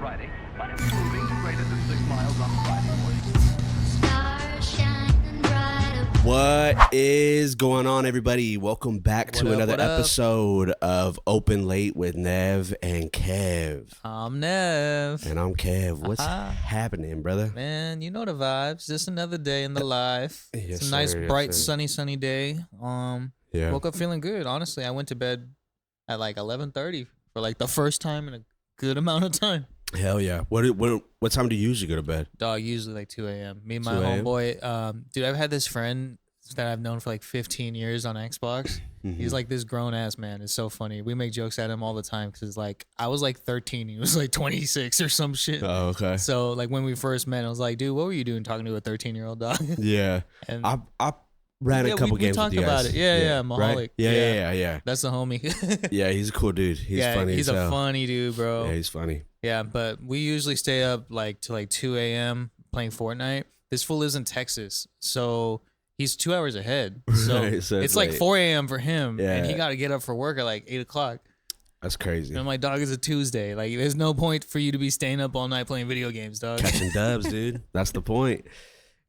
Friday, but improving to greater than 6 miles on Friday morning. What is going on, everybody? Welcome back to another episode of Open Late with Nev and Kev. I'm Nev. And I'm Kev. What's happening, brother? Man, you know the vibes. Just another day in the life. Yes, it's a nice, sir, bright, sir. sunny day. Yeah. Woke up feeling good. Honestly, I went to bed at like 11:30 for like the first time in a good amount of time. Hell yeah. What time do you usually go to bed? Dog, usually like 2 a.m. Me and my 2 a.m.? homeboy. Dude, I've had this friend that I've known for like 15 years on Xbox. He's like this grown ass man. It's so funny. We make jokes at him all the time because like I was like 13, he was like 26 or some shit. Oh, okay. So like when we first met, I was like, dude, what were you doing talking to a 13-year-old dog? Yeah. And I ran a couple games talked with you guys. about it. Yeah, Mahalik. Right? Yeah. That's the homie. Yeah, he's a cool dude. He's funny he's as a hell. funny dude, bro. Yeah, he's funny. Yeah, but we usually stay up like to like 2 a.m. playing Fortnite. This fool lives in Texas, so he's 2 hours ahead. So, Right, so it's like late. 4 a.m. for him, and he Yeah. got to get up for work at like 8 o'clock. That's crazy. And I'm like, dog, it's a Tuesday. Like, there's no point for you to be staying up all night playing video games, dog. Catching dubs, dude. That's the point.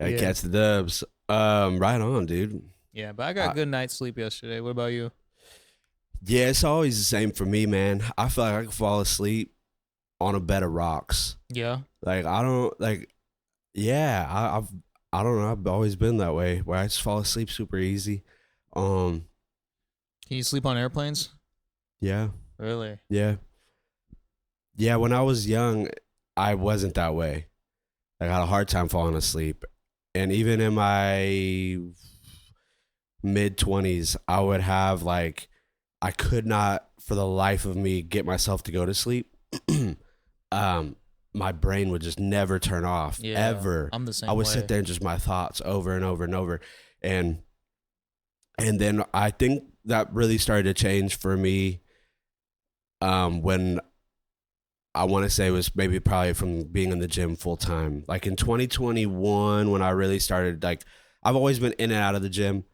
Yeah. Catch the dubs. Right on, dude. Yeah, but I got a good night's sleep yesterday. What about you? Yeah, it's always the same for me, man. I feel like I can fall asleep on a bed of rocks. Yeah. Like I don't like. Yeah, I don't know. I've always been that way, where I just fall asleep super easy. Can you sleep on airplanes? Yeah, Really? yeah. When I was young, I wasn't that way. I had a hard time falling asleep, and even in my mid-20s, I would have like, I could not for the life of me get myself to go to sleep. My brain would just never turn off, ever. I'm the same I would way. sit there and just my thoughts over and over and over. And then I think that really started to change for me when I want to say it was maybe probably from being in the gym full time. Like in 2021, when I really started, like, I've always been in and out of the gym.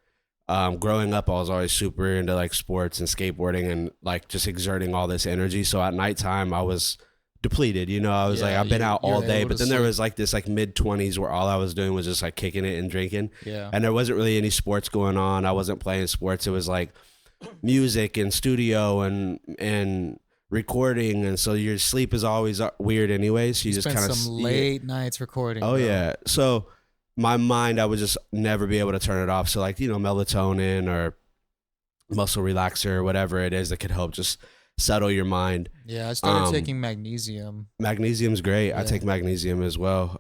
Growing up, I was always super into like sports and skateboarding and like just exerting all this energy. So at nighttime, I was depleted. You know, I was like, I've been out all day. But then there was like this like mid-20s where all I was doing was just like kicking it and drinking. Yeah. And there wasn't really any sports going on. I wasn't playing sports. It was like music and studio and recording, and so your sleep is always weird anyways. So you just spent kind of some late nights recording. Oh bro. yeah. So my mind, I would just never be able to turn it off. So like, you know, melatonin or muscle relaxer or whatever it is that could help just settle your mind. Yeah, I started taking magnesium. Magnesium's great. I Yeah. take magnesium as well.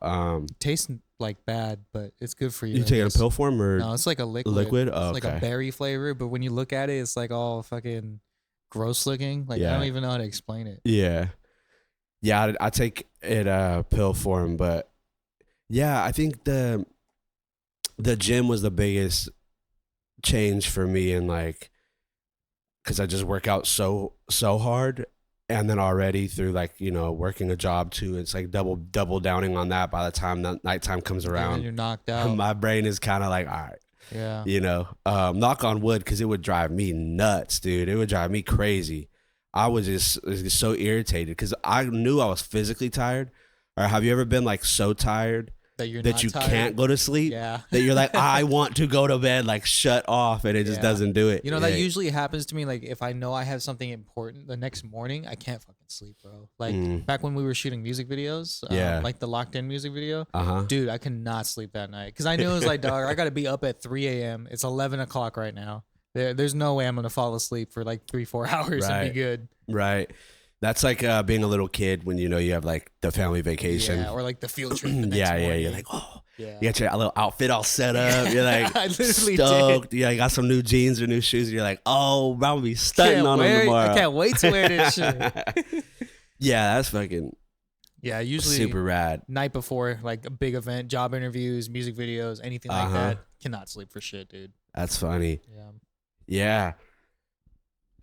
Tastes like bad, but it's good for you. You I take it in guess. pill form or No, it's like a liquid. liquid? It's Oh, like okay. a berry flavor, but when you look at it, it's like all fucking gross looking. Like I Yeah. don't even know how to explain it. Yeah. I take it pill form, but yeah, I think the gym was the biggest change for me, and like, because I just work out so hard, and then already through like, you know, working a job too, it's like double downing on that. By the time that nighttime comes And around, then you're knocked out. my brain is kind of like, all right, Yeah. you know, knock on wood, because it would drive me nuts, dude. It would drive me crazy. I was just so irritated because I knew I was physically tired. Or have you ever been like so tired That you're that not you tired. can't go to sleep? Yeah. That you're like, I want to go to bed, like shut off, and it just Yeah. doesn't do it. You know, that Yeah. usually happens to me. Like, if I know I have something important the next morning, I can't fucking sleep, bro. Like, back when we were shooting music videos, Yeah. like the Locked In music video, Uh-huh. dude, I could not sleep that night. Because I knew it was like, dog, I got to be up at 3 a.m. It's 11 o'clock right now. There's no way I'm going to fall asleep for like 3-4 hours and Right. be good. Right. That's like being a little kid when you know you have like the family vacation. Yeah, or like the field trip. The next Yeah. morning. You're like, oh, Yeah. you got your little outfit all set up. You're like I literally stoked. Yeah, you got some new jeans or new shoes. And you're like, oh, I'm gonna be stunting Can't on them wear it. tomorrow. I can't wait to wear this shit. Yeah, that's fucking Yeah, usually super rad. night before, like a big event, job interviews, music videos, anything like that. Cannot sleep for shit, dude. That's funny. Yeah.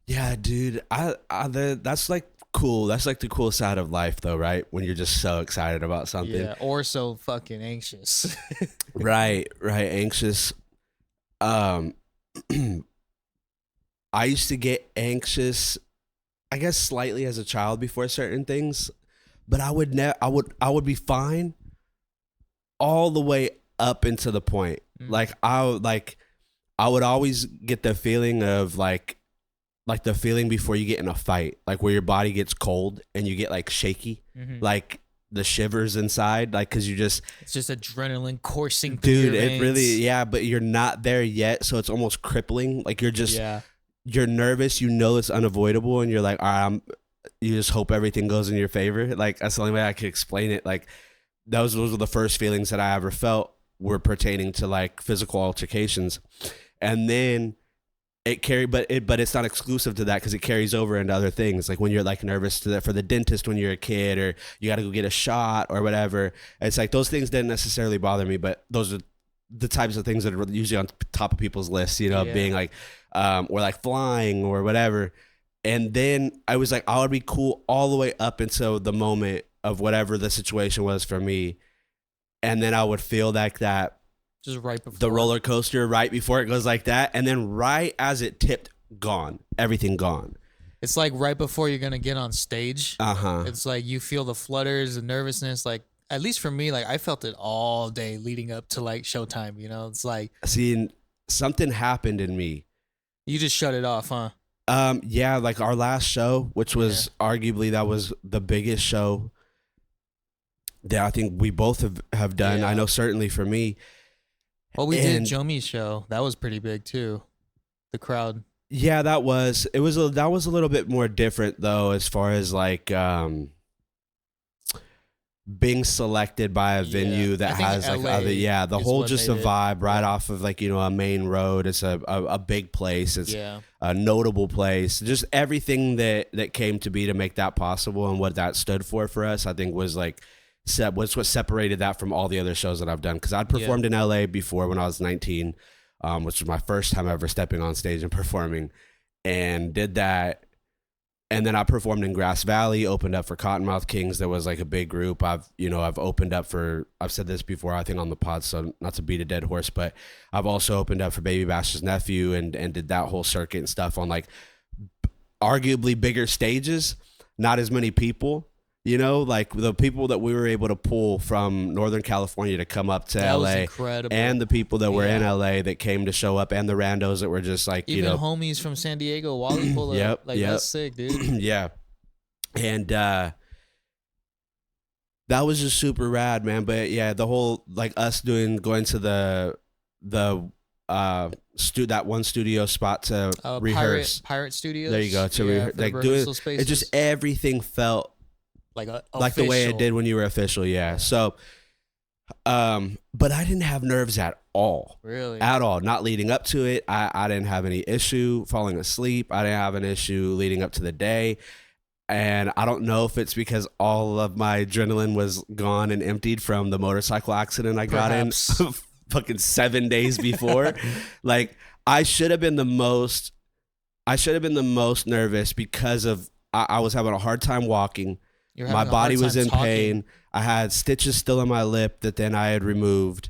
Yeah, dude. That's like cool. That's like the cool side of life, though, right? When you're just so excited about something. Yeah, or so fucking anxious. Right. Anxious. I used to get anxious, I guess, slightly as a child before certain things, but I would be fine all the way up into the point. Like I would always get the feeling of like the feeling before you get in a fight, like where your body gets cold and you get like shaky, like the shivers inside, like because it's just adrenaline coursing through your it veins. really, but you're not there yet, so it's almost crippling. Like you're nervous, you know it's unavoidable, and you're like, all right, you just hope everything goes in your favor. Like that's the only way I could explain it. Like those were the first feelings that I ever felt were pertaining to like physical altercations, and then but it's not exclusive to that because it carries over into other things. Like when you're like nervous for the dentist when you're a kid, or you got to go get a shot or whatever. It's like those things didn't necessarily bother me, but those are the types of things that are usually on top of people's lists, being like, or like flying or whatever. And then I was like, I would be cool all the way up until the moment of whatever the situation was for me. And then I would feel like that. Just right before. The roller coaster right before it goes like that. And then right as it tipped, gone. Everything gone. It's like right before you're going to get on stage. Uh-huh. It's like you feel the flutters, the nervousness. Like, at least for me, like I felt it all day leading up to like showtime, It's like. See, something happened in me. You just shut it off, huh? Yeah, like our last show, which was arguably that was the biggest show that I think we both have done. Yeah. I know certainly for me. Well, we did Jomi's show. That was pretty big too. The crowd. Yeah, that was a little bit more different though, as far as like being selected by a venue that has like the whole just a vibe right off of like a main road. It's a big place. It's a notable place. Just everything that came to be to make that possible and what that stood for us, I think was like. Was what separated that from all the other shows that I've done, because I'd performed in LA before when I was 19, which was my first time ever stepping on stage and performing, and did that. And then I performed in Grass Valley, opened up for Cottonmouth Kings. That was like a big group. I've opened up for, I've said this before, I think on the pod, so not to beat a dead horse, but I've also opened up for Baby Bash's nephew and did that whole circuit and stuff on like arguably bigger stages, not as many people. Like the people that we were able to pull from Northern California to come up to LA, and the people that were in LA that came to show up, and the randos that were just like, even homies from San Diego, Wally pull up. That's sick, dude. Yeah. And that was just super rad, man. But yeah, the whole like us going to the that one studio spot to rehearse. Pirate Studios. There you go. To rehearse, like doing it, just everything felt like the way it did when you were official, yeah. So, but I didn't have nerves at all. Really? At all. Not leading up to it. I didn't have any issue falling asleep. I didn't have an issue leading up to the day. And I don't know if it's because all of my adrenaline was gone and emptied from the motorcycle accident I got in fucking 7 days before. Like I should have been the most nervous because of I was having a hard time walking. My body was in pain. I had stitches still in my lip that then I had removed.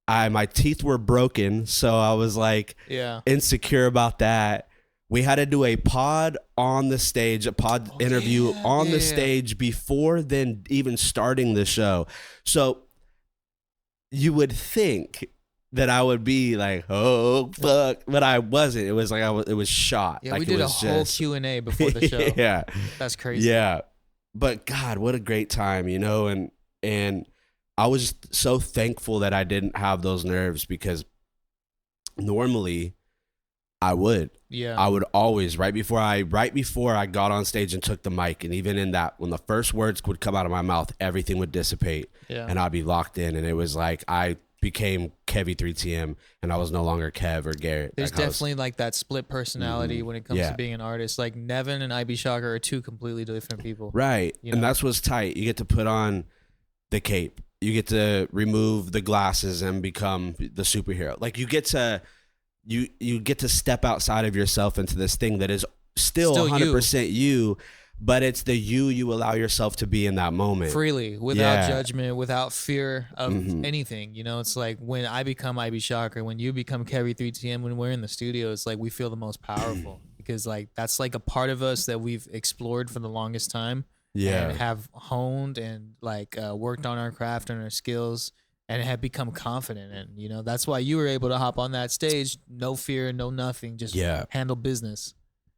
My teeth were broken, so I was like insecure about that. We had to do a pod on the stage, a pod interview on the stage before then even starting the show. So you would think that I would be like, oh fuck, but I wasn't. It was like it was shot. Yeah, like we did a whole Q&A before the show. Yeah, that's crazy. Yeah. But God, what a great time, and I was just so thankful that I didn't have those nerves, because normally I would. Yeah. I would always, right before I got on stage and took the mic, and even in that, when the first words would come out of my mouth, everything would dissipate and I'd be locked in, and it was like I became Kevy 3TM and I was no longer Kev or Garrett. There's definitely like that split personality when it comes to being an artist. Like Nevin and ibeshocker are two completely different people. Right. And that's what's tight. You get to put on the cape. You get to remove the glasses and become the superhero. Like you get to step outside of yourself into this thing that is still 100% you, but it's the you allow yourself to be in that moment. Freely, without judgment, without fear of anything. It's like when I become ibeshocker, when you become Kevy 3TM, when we're in the studio, it's like we feel the most powerful because like that's like a part of us that we've explored for the longest time. Yeah. and have honed and like worked on our craft and our skills and have become confident. And you know, that's why you were able to hop on that stage, no fear, no nothing, just Yeah. handle business.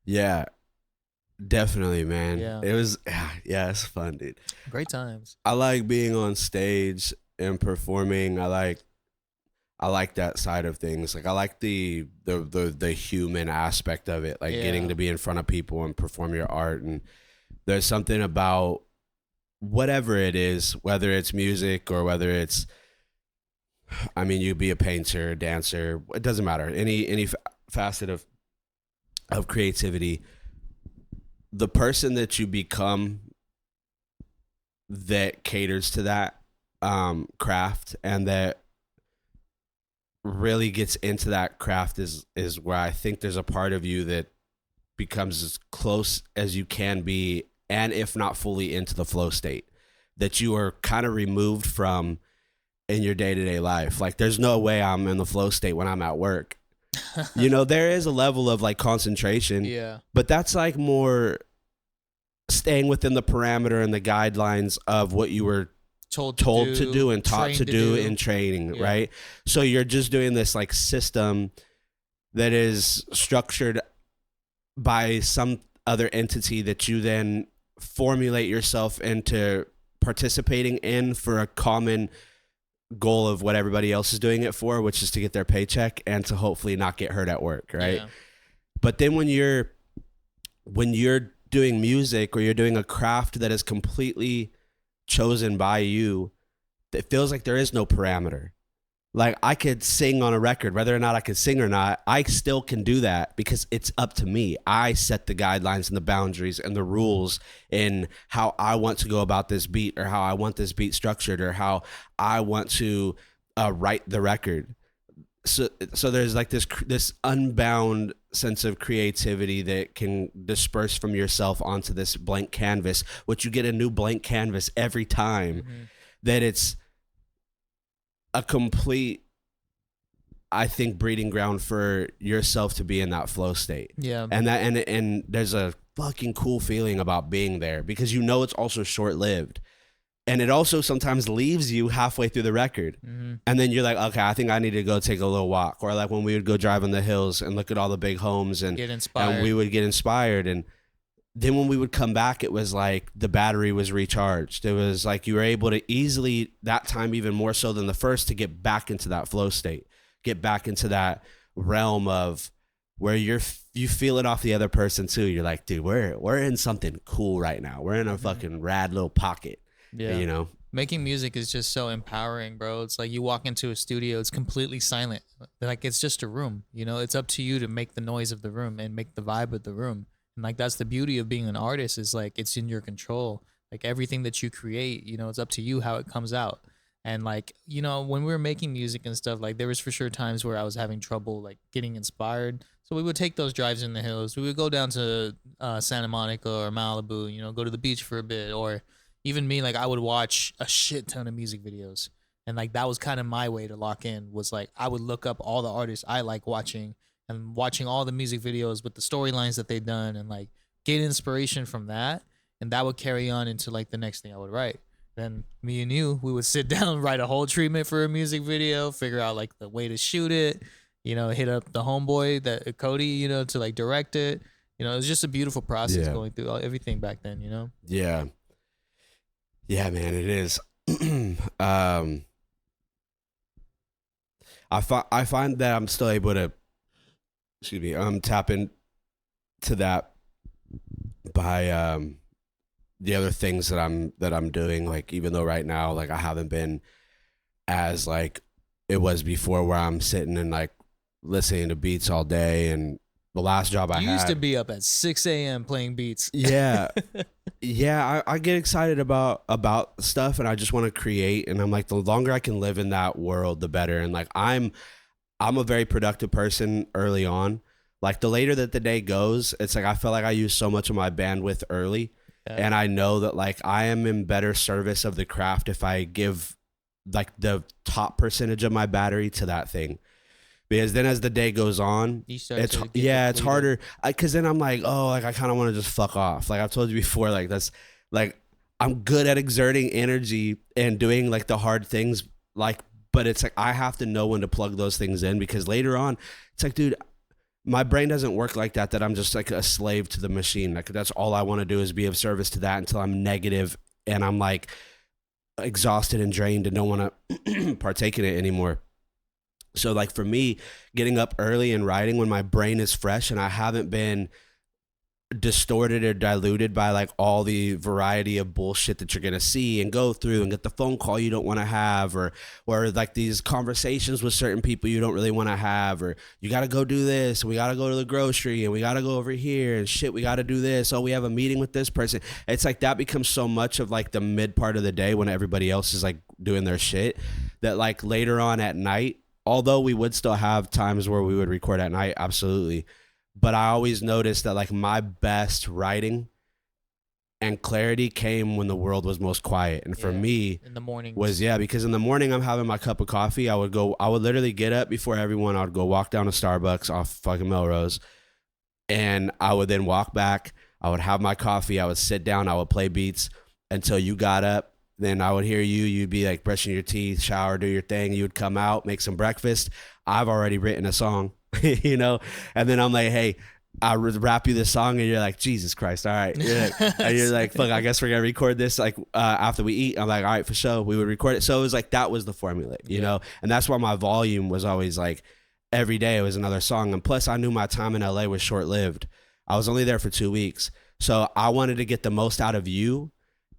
Yeah. Definitely, man. Yeah. It was yeah, it's fun, dude. Great times. I like being on stage and performing. I like that side of things. Like I like the human aspect of it, like getting Yeah. to be in front of people and perform your art. And there's something about whatever it is, whether it's music or whether it's, I mean, you be a painter, dancer, it doesn't matter. Any facet of creativity, the person that you become that caters to that craft and that really gets into that craft is where I think there's a part of you that becomes as close as you can be, and if not fully into the flow state that you are kind of removed from in your day-to-day life. Like there's no way I'm in the flow state when I'm at work. You know, there is a level of like concentration, Yeah. but that's like more staying within the parameter and the guidelines of what you were told to do and taught to do in training, Yeah. right? So you're just doing this like system that is structured by some other entity that you then formulate yourself into participating in for a common goal of what everybody else is doing it for, which is to get their paycheck and to hopefully not get hurt at work, right? Yeah. But then when you're doing music or you're doing a craft that is completely chosen by you, it feels like there is no parameter. Like I could sing on a record, whether or not I could sing or not, I still can do that because it's up to me. I set the guidelines and the boundaries and the rules in how I want to go about this beat or how I want this beat structured or how I want to write the record. So there's like this unbound sense of creativity that can disperse from yourself onto this blank canvas, which you get a new blank canvas every time. Mhm. That it's a complete, I think, breeding ground for yourself to be in that flow state. Yeah. And there's a fucking cool feeling about being there because you know it's also short-lived. And it also sometimes leaves you halfway through the record. Mhm. And then you're like, okay, I think I need to go take a little walk. Or like when we would go drive in the hills and look at all the big homes and Get inspired. and we would get inspired. And then when we would come back, it was like the battery was recharged. It was like you were able to easily, that time even more so than the first, to get back into that flow state, get back into that realm of where you feel it off the other person too. You're like, dude, we're in something cool right now. We're in a fucking rad little pocket. Yeah. You know? Making music is just so empowering, bro. It's like you walk into a studio, it's completely silent. Like it's just a room, you know? It's up to you to make the noise of the room and make the vibe of the room. And like that's the beauty of being an artist, is like it's in your control. Like everything that you create, you know, it's up to you how it comes out. And like, you know, when we were making music and stuff, like there was for sure times where I was having trouble like getting inspired. So we would take those drives in the hills. We would go down to Santa Monica or Malibu, you know, go to the beach for a bit. Or even me, like I would watch a shit ton of music videos. And like that was kind of my way to lock in, was like I would look up all the artists I like watching and watching all the music videos with the storylines that they've done and like get inspiration from that. And that would carry on into like the next thing I would write. Then me and you, we would sit down, write a whole treatment for a music video, figure out like the way to shoot it, you know, hit up the homeboy, that Cody, you know, to like direct it. You know, it was just a beautiful process going through everything back then, you know? Yeah. Yeah, man, it is. I find that I'm still able to, tap into that by the other things that I'm doing. Like even though right now, like I haven't been as like it was before, where I'm sitting and like listening to beats all day. And the last job I You had used to be up at 6 a.m. playing beats. Yeah. Yeah, I get excited about stuff, and I just want to create. And I'm like, the longer I can live in that world, the better. And like I'm a very productive person early on. Like the later that the day goes, it's like I feel like I use so much of my bandwidth early. Yeah. And I know that like I am in better service of the craft if I give like the top percentage of my battery to that thing. Because then as the day goes on, You start it's to get it's depleted. harder. Because then I'm like, oh, like I kind of want to just fuck off. Like I've told you before, like that's like I'm good at exerting energy and doing like the hard things, like, but it's like I have to know when to plug those things in, because later on it's like, dude, my brain doesn't work like that I'm just like a slave to the machine. Like that's all I want to do is be of service to that until I'm negative and I'm like exhausted and drained and don't want to partake in it anymore. So like for me, getting up early and writing when my brain is fresh and I haven't been distorted or diluted by like all the variety of bullshit that you're gonna see and go through and get the phone call you don't want to have, or like these conversations with certain people you don't really want to have, or you got to go do this and we got to go to the grocery and we got to go over here and shit, we got to do this, oh we have a meeting with this person. It's like that becomes so much of like the mid part of the day when everybody else is like doing their shit, that like later on at night, although we would still have times where we would record at night, absolutely, but I always noticed that like my best writing and clarity came when the world was most quiet. And for me, in the morning because in the morning I'm having my cup of coffee. I would literally get up before everyone. I would go walk down to Starbucks off fucking Melrose, and I would then walk back. I would have my coffee. I would sit down. I would play beats until you got up. Then I would hear you. You'd be like brushing your teeth, shower, do your thing. You would come out, make some breakfast. I've already written a song. You know, and then I'm like, hey, I rap you this song, and you're like, Jesus Christ, all right, and you're like, fuck, I guess we're gonna record this like after we eat. I'm like, all right, for sure, we would record it. So it was like that was the formula, you know, and that's why my volume was always like every day it was another song. And plus, I knew my time in LA was short lived. I was only there for 2 weeks, so I wanted to get the most out of you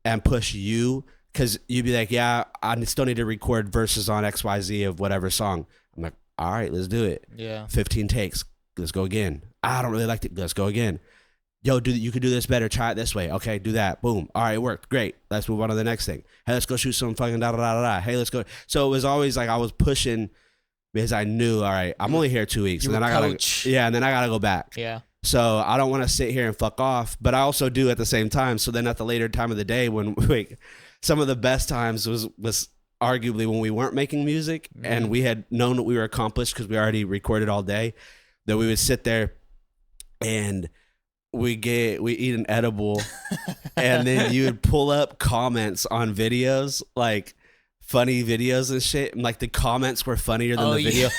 and push you, because you'd be like, yeah, I still need to record verses on XYZ of whatever song. I'm like, all right, let's do it. Yeah. 15 takes. Let's go again. I don't really like it. Let's go again. Yo, you could do this better. Try it this way. Okay, do that. Boom. All right, it worked. Great. Let's move on to the next thing. Hey, let's go shoot some fucking da da da da da. Hey, let's go. So it was always like I was pushing because I knew, all right, I'm only here 2 weeks. And then I gotta go back. Yeah. So I don't want to sit here and fuck off, but I also do at the same time. So then at the later time of the day when some of the best times was arguably when we weren't making music and we had known what we were accomplished because we already recorded all day, that we would sit there and we eat an edible and then you would pull up comments on videos, like funny videos and shit, and like the comments were funnier than the video.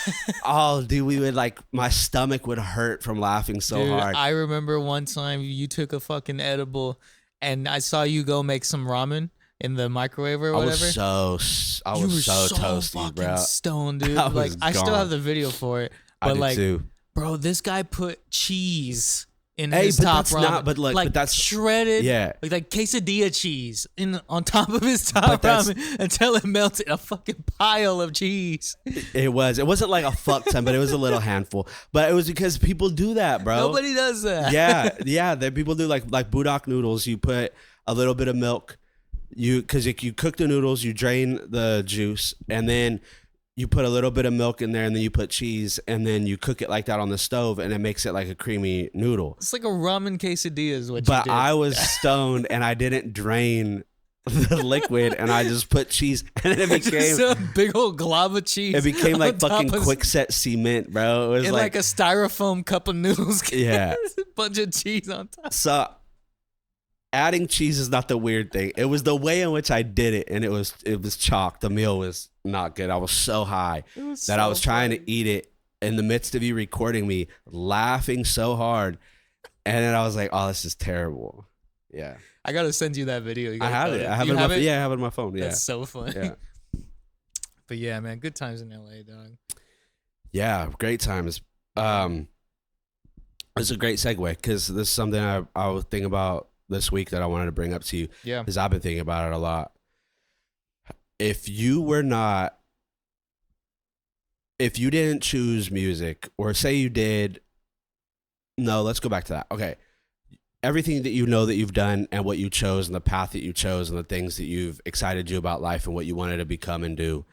Oh dude, we would like, my stomach would hurt from laughing so hard. I remember one time you took a fucking edible and I saw you go make some ramen in the microwave or whatever. I was so toasty, bro. Stoned, dude. I still have the video for it. But like, too. Bro, this guy put cheese in his top ramen. But that's shredded, like quesadilla cheese on top of his top ramen until it melted a fucking pile of cheese. It wasn't like a fuck ton, but it was a little handful. But it was because people do that, bro. Nobody does that. Yeah. That people do like budak noodles. You put a little bit of milk. Because you cook the noodles, you drain the juice, and then you put a little bit of milk in there, and then you put cheese, and then you cook it like that on the stove, and it makes it like a creamy noodle. It's like a ramen quesadilla is what you did. But I was stoned, and I didn't drain the liquid, and I just put cheese, and then it became a big old glob of cheese. It became like fucking quick-set cement, bro. It was like a styrofoam cup of noodles. Yeah. A bunch of cheese on top. So adding cheese is not the weird thing. It was the way in which I did it, and it was chalk. The meal was not good. I was so high that I was trying to eat it in the midst of you recording me, laughing so hard, and then I was like, "Oh, this is terrible." Yeah, I gotta send you that video. I have it. I have it on my phone. Yeah, that's so funny. Yeah. But yeah, man, good times in LA, dog. Yeah, great times. It's a great segue because this is something I was thinking about this week that I wanted to bring up to you. Yeah. Because I've been thinking about it a lot. If you didn't choose music, or say you did, no, let's go back to that. Okay. Everything that you know that you've done and what you chose and the path that you chose and the things that you've excited you about life and what you wanted to become and do,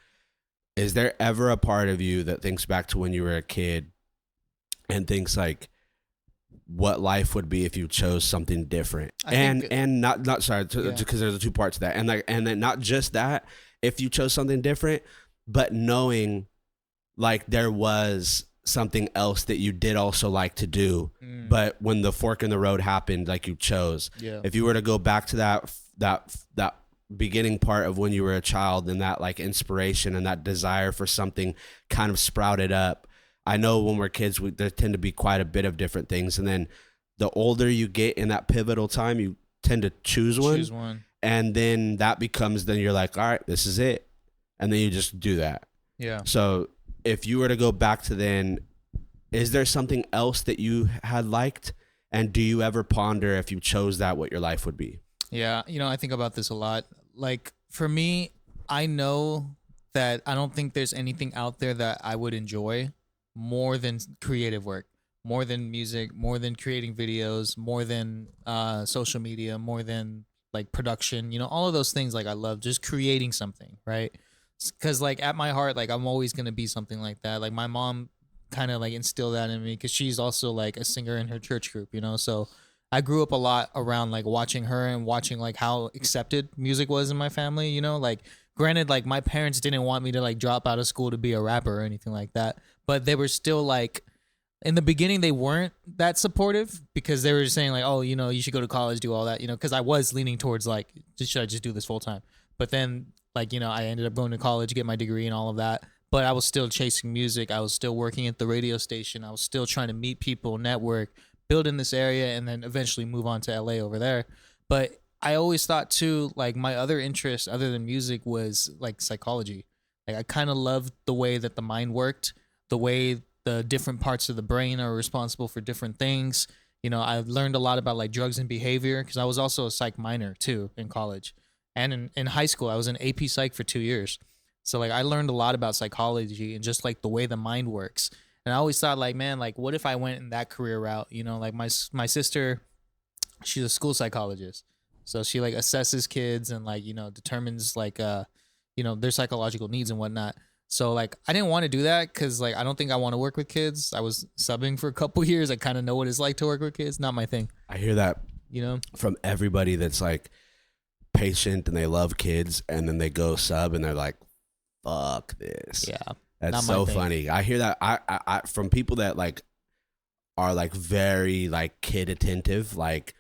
is there ever a part of you that thinks back to when you were a kid and thinks like, what life would be if you chose something different? Because there's 2 parts to that, and then not just that, if you chose something different, but knowing like there was something else that you did also like to do, but when the fork in the road happened, like you chose. Yeah. If you were to go back to that beginning part of when you were a child, and that like inspiration and that desire for something kind of sprouted up. I know when we're kids, there tend to be quite a bit of different things. And then the older you get in that pivotal time, you tend to choose one. And then that becomes, then you're like, all right, this is it. And then you just do that. Yeah. So if you were to go back to then, is there something else that you had liked? And do you ever ponder if you chose that, what your life would be? Yeah. You know, I think about this a lot. Like for me, I know that I don't think there's anything out there that I would enjoy more than creative work, more than music, more than creating videos, more than social media, more than like production, you know, all of those things. Like I love just creating something, right? Because like at my heart, like I'm always going to be something like that. Like my mom kind of like instilled that in me because she's also like a singer in her church group, you know? So I grew up a lot around like watching her and watching like how accepted music was in my family, you know? Like granted, like my parents didn't want me to like drop out of school to be a rapper or anything like that, but they were still like, in the beginning they weren't that supportive because they were just saying like, oh, you know, you should go to college, do all that, you know, because I was leaning towards like, should I just do this full time? But then like, you know, I ended up going to college, get my degree and all of that, but I was still chasing music. I was still working at the radio station. I was still trying to meet people, network, build in this area, and then eventually move on to LA over there. But I always thought too, like my other interest other than music was like psychology. Like I kind of loved the way that the mind worked, the way the different parts of the brain are responsible for different things. You know, I learned a lot about like drugs and behavior because I was also a psych minor too in college. And in high school, I was in AP Psych for 2 years. So like I learned a lot about psychology and just like the way the mind works. And I always thought like, man, like what if I went in that career route? You know, like my sister, she's a school psychologist. So she like assesses kids and like, you know, determines like, you know, their psychological needs and whatnot. So like I didn't want to do that because like I don't think I want to work with kids. I was subbing for a couple years. I kind of know what it's like to work with kids. Not my thing. I hear that, you know, from everybody that's like patient and they love kids, and then they go sub and they're like, fuck this. Yeah. That's so funny. I hear that I from people that like are like very like kid attentive, like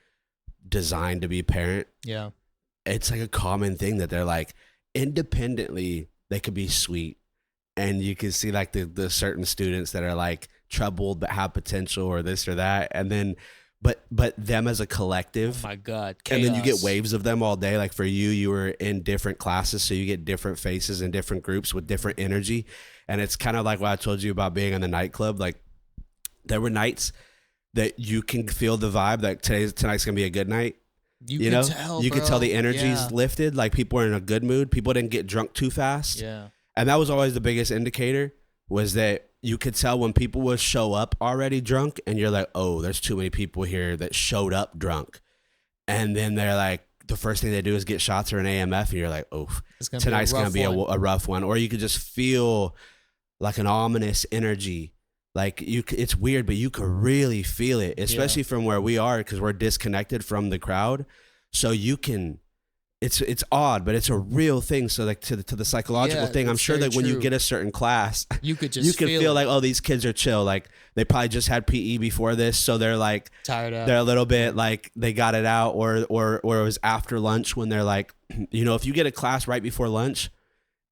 designed to be a parent. Yeah. It's like a common thing that they're like independently they could be sweet. And you can see like the certain students that are like troubled but have potential or this or that. And then but them as a collective. Oh my God. Chaos. And then you get waves of them all day. Like for you were in different classes, so you get different faces in different groups with different energy. And it's kind of like what I told you about being in the nightclub. Like there were nights that you can feel the vibe that tonight's gonna be a good night. You know, you could tell the energy's lifted. Like people are in a good mood. People didn't get drunk too fast. Yeah. And that was always the biggest indicator, was that you could tell when people would show up already drunk and you're like, oh, there's too many people here that showed up drunk. And then they're like, the first thing they do is get shots or an AMF and you're like, oh, tonight's going to be a rough one. Or you could just feel like an ominous energy. Like it's weird, but you could really feel it, especially from where we are because we're disconnected from the crowd. So you can... It's odd, but it's a real thing. So like to the psychological thing, I'm sure that when you get a certain class, you could just feel like, oh, these kids are chill. Like they probably just had PE before this, so they're like tired out. They're a little bit like they got it out, or it was after lunch when they're like, you know, if you get a class right before lunch,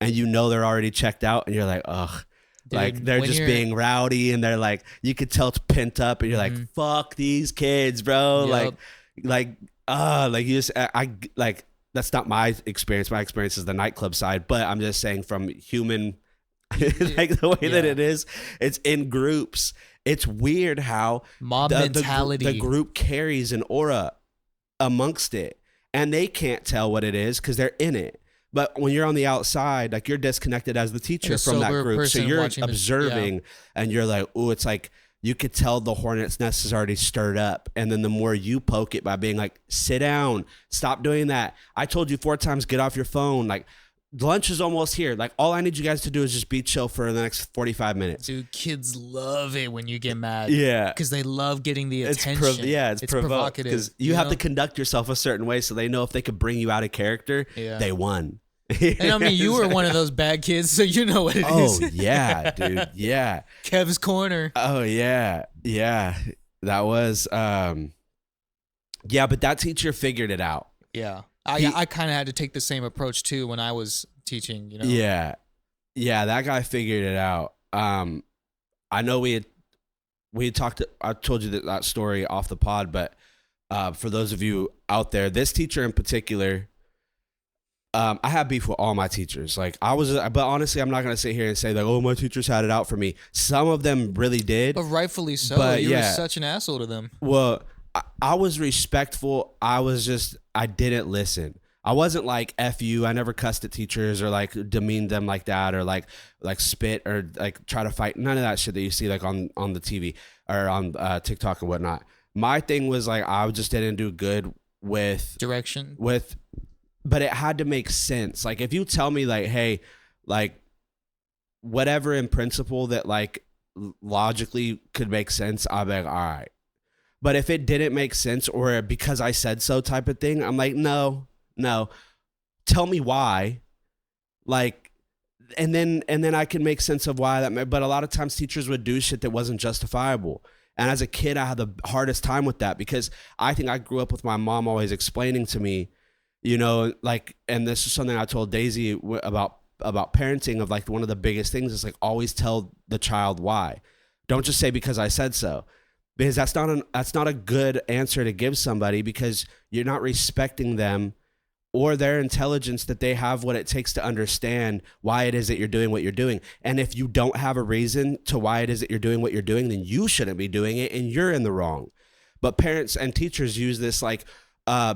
and you know they're already checked out, and you're like, ugh. Dude, like they're just being rowdy, and they're like, you could tell it's pent up, and you're like, fuck these kids, bro. Yep. Like you just I like. That's not my experience. My experience is the nightclub side, but I'm just saying from human, like the way that it is, it's in groups. It's weird how mob mentality, the group carries an aura amongst it, and they can't tell what it is because they're in it. But when you're on the outside, like you're disconnected as the teacher from that group, so you're observing, and you're like, oh, it's like. You could tell the hornet's nest is already stirred up. And then the more you poke it by being like, sit down, stop doing that. I told you 4 times, get off your phone. Like lunch is almost here. Like all I need you guys to do is just be chill for the next 45 minutes. Dude, kids love it when you get mad. Yeah. Because they love getting the attention. It's provocative. Because you have to conduct yourself a certain way so they know if they could bring you out of character, they won. And I mean, you were one of those bad kids, so you know what it is. Oh, yeah, dude. Yeah. Kev's Corner. Oh, yeah. Yeah. That was, yeah, but that teacher figured it out. Yeah. I kind of had to take the same approach too when I was teaching. Yeah, that guy figured it out. I know we had talked. I told you that story off the pod, but for those of you out there, this teacher in particular. I have beef with all my teachers. But honestly, I'm not gonna sit here and say like, oh, my teachers had it out for me. Some of them really did, but rightfully so. But you were such an asshole to them. Well, I was respectful. I didn't listen. I wasn't like F you. I never cussed at teachers or like demeaned them like that or like spit or like try to fight. None of that shit that you see like on the TV or on TikTok and whatnot. My thing was like I just didn't do good with direction but it had to make sense. Like if you tell me like, hey, like whatever in principle that like logically could make sense, I'll be like, all right. But if it didn't make sense or because I said so type of thing, I'm like, no, tell me why. Like, and then I can make sense of why that, but a lot of times teachers would do shit that wasn't justifiable. And as a kid, I had the hardest time with that because I think I grew up with my mom always explaining to me, like, and this is something I told Daisy about parenting of like one of the biggest things is like always tell the child why. Don't just say because I said so, because that's not a good answer to give somebody because you're not respecting them or their intelligence that they have what it takes to understand why it is that you're doing what you're doing. And if you don't have a reason to why it is that you're doing what you're doing, then you shouldn't be doing it and you're in the wrong. But parents and teachers use this like,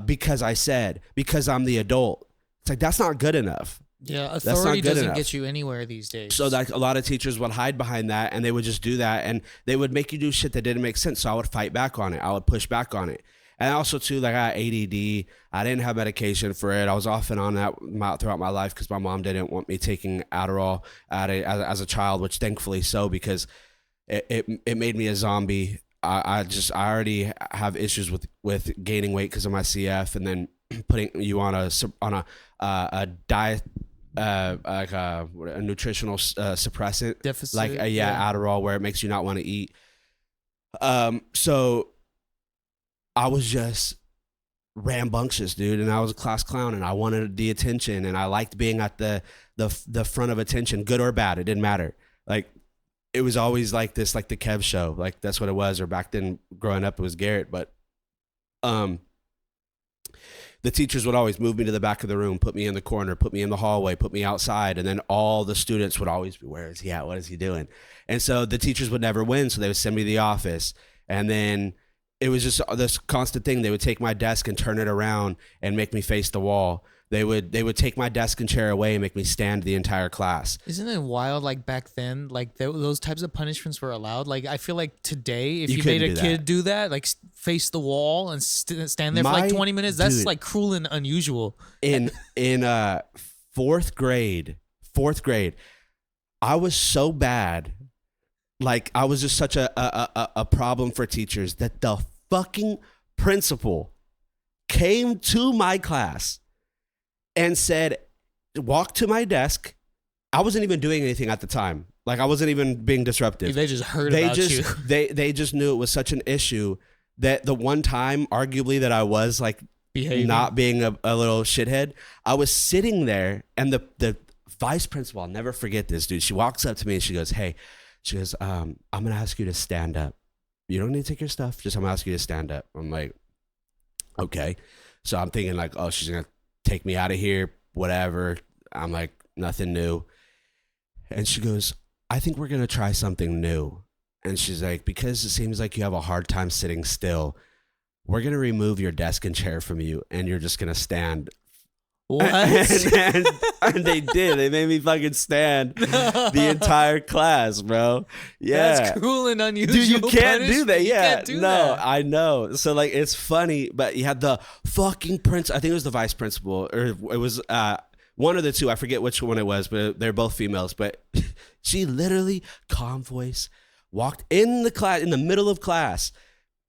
because I said, because I'm the adult. It's like, that's not good enough. Yeah, authority doesn't get you anywhere these days. So like a lot of teachers would hide behind that and they would just do that and they would make you do shit that didn't make sense. So I would fight back on it. I would push back on it. And also too, like I had ADD. I didn't have medication for it. I was off and on that throughout my life because my mom didn't want me taking Adderall as a child, which thankfully so because it made me a zombie. I already have issues with gaining weight because of my CF, and then putting you on a diet, like a nutritional suppressant deficit, like Adderall, where it makes you not want to eat. So I was just rambunctious, dude, and I was a class clown, and I wanted the attention, and I liked being at the front of attention, good or bad, it didn't matter. Like. It was always like this, like the Kev show, like that's what it was. Or back then, growing up, it was Garrett. But, the teachers would always move me to the back of the room, put me in the corner, put me in the hallway, put me outside, and then all the students would always be, "Where is he at? What is he doing?" And so the teachers would never win, so they would send me to the office, and then it was just this constant thing. They would take my desk and turn it around and make me face the wall. They would take my desk and chair away and make me stand the entire class. Isn't it wild? Like back then, like those types of punishments were allowed. Like I feel like today, if you made a kid do that, like face the wall and stand there for like 20 minutes, that's like cruel and unusual. In fourth grade, I was so bad, like I was just such a problem for teachers that the fucking principal came to my class and said, walk to my desk. I wasn't even doing anything at the time. Like I wasn't even being disruptive. They just heard about you. They just knew it was such an issue that the one time, arguably, that I was like not being a little shithead, I was sitting there and the vice principal, I'll never forget this, dude. She walks up to me and she goes, "Hey," she goes, "I'm going to ask you to stand up. You don't need to take your stuff. Just I'm going to ask you to stand up." I'm like, okay. So I'm thinking like, oh, she's going to take me out of here, whatever. I'm like, nothing new. And she goes, "I think we're going to try something new." And she's like, "Because it seems like you have a hard time sitting still, we're going to remove your desk and chair from you and you're just going to stand." What? And they did. They made me fucking stand the entire class, bro. Yeah. That's cruel and unusual. Dude, you can't do that. You Yeah. can't do no, that. I know. So like, it's funny, but you had the fucking I think it was the vice principal, or it was one of the two. I forget which one it was, but they're both females. But she literally, calm voice, walked in the class, in the middle of class,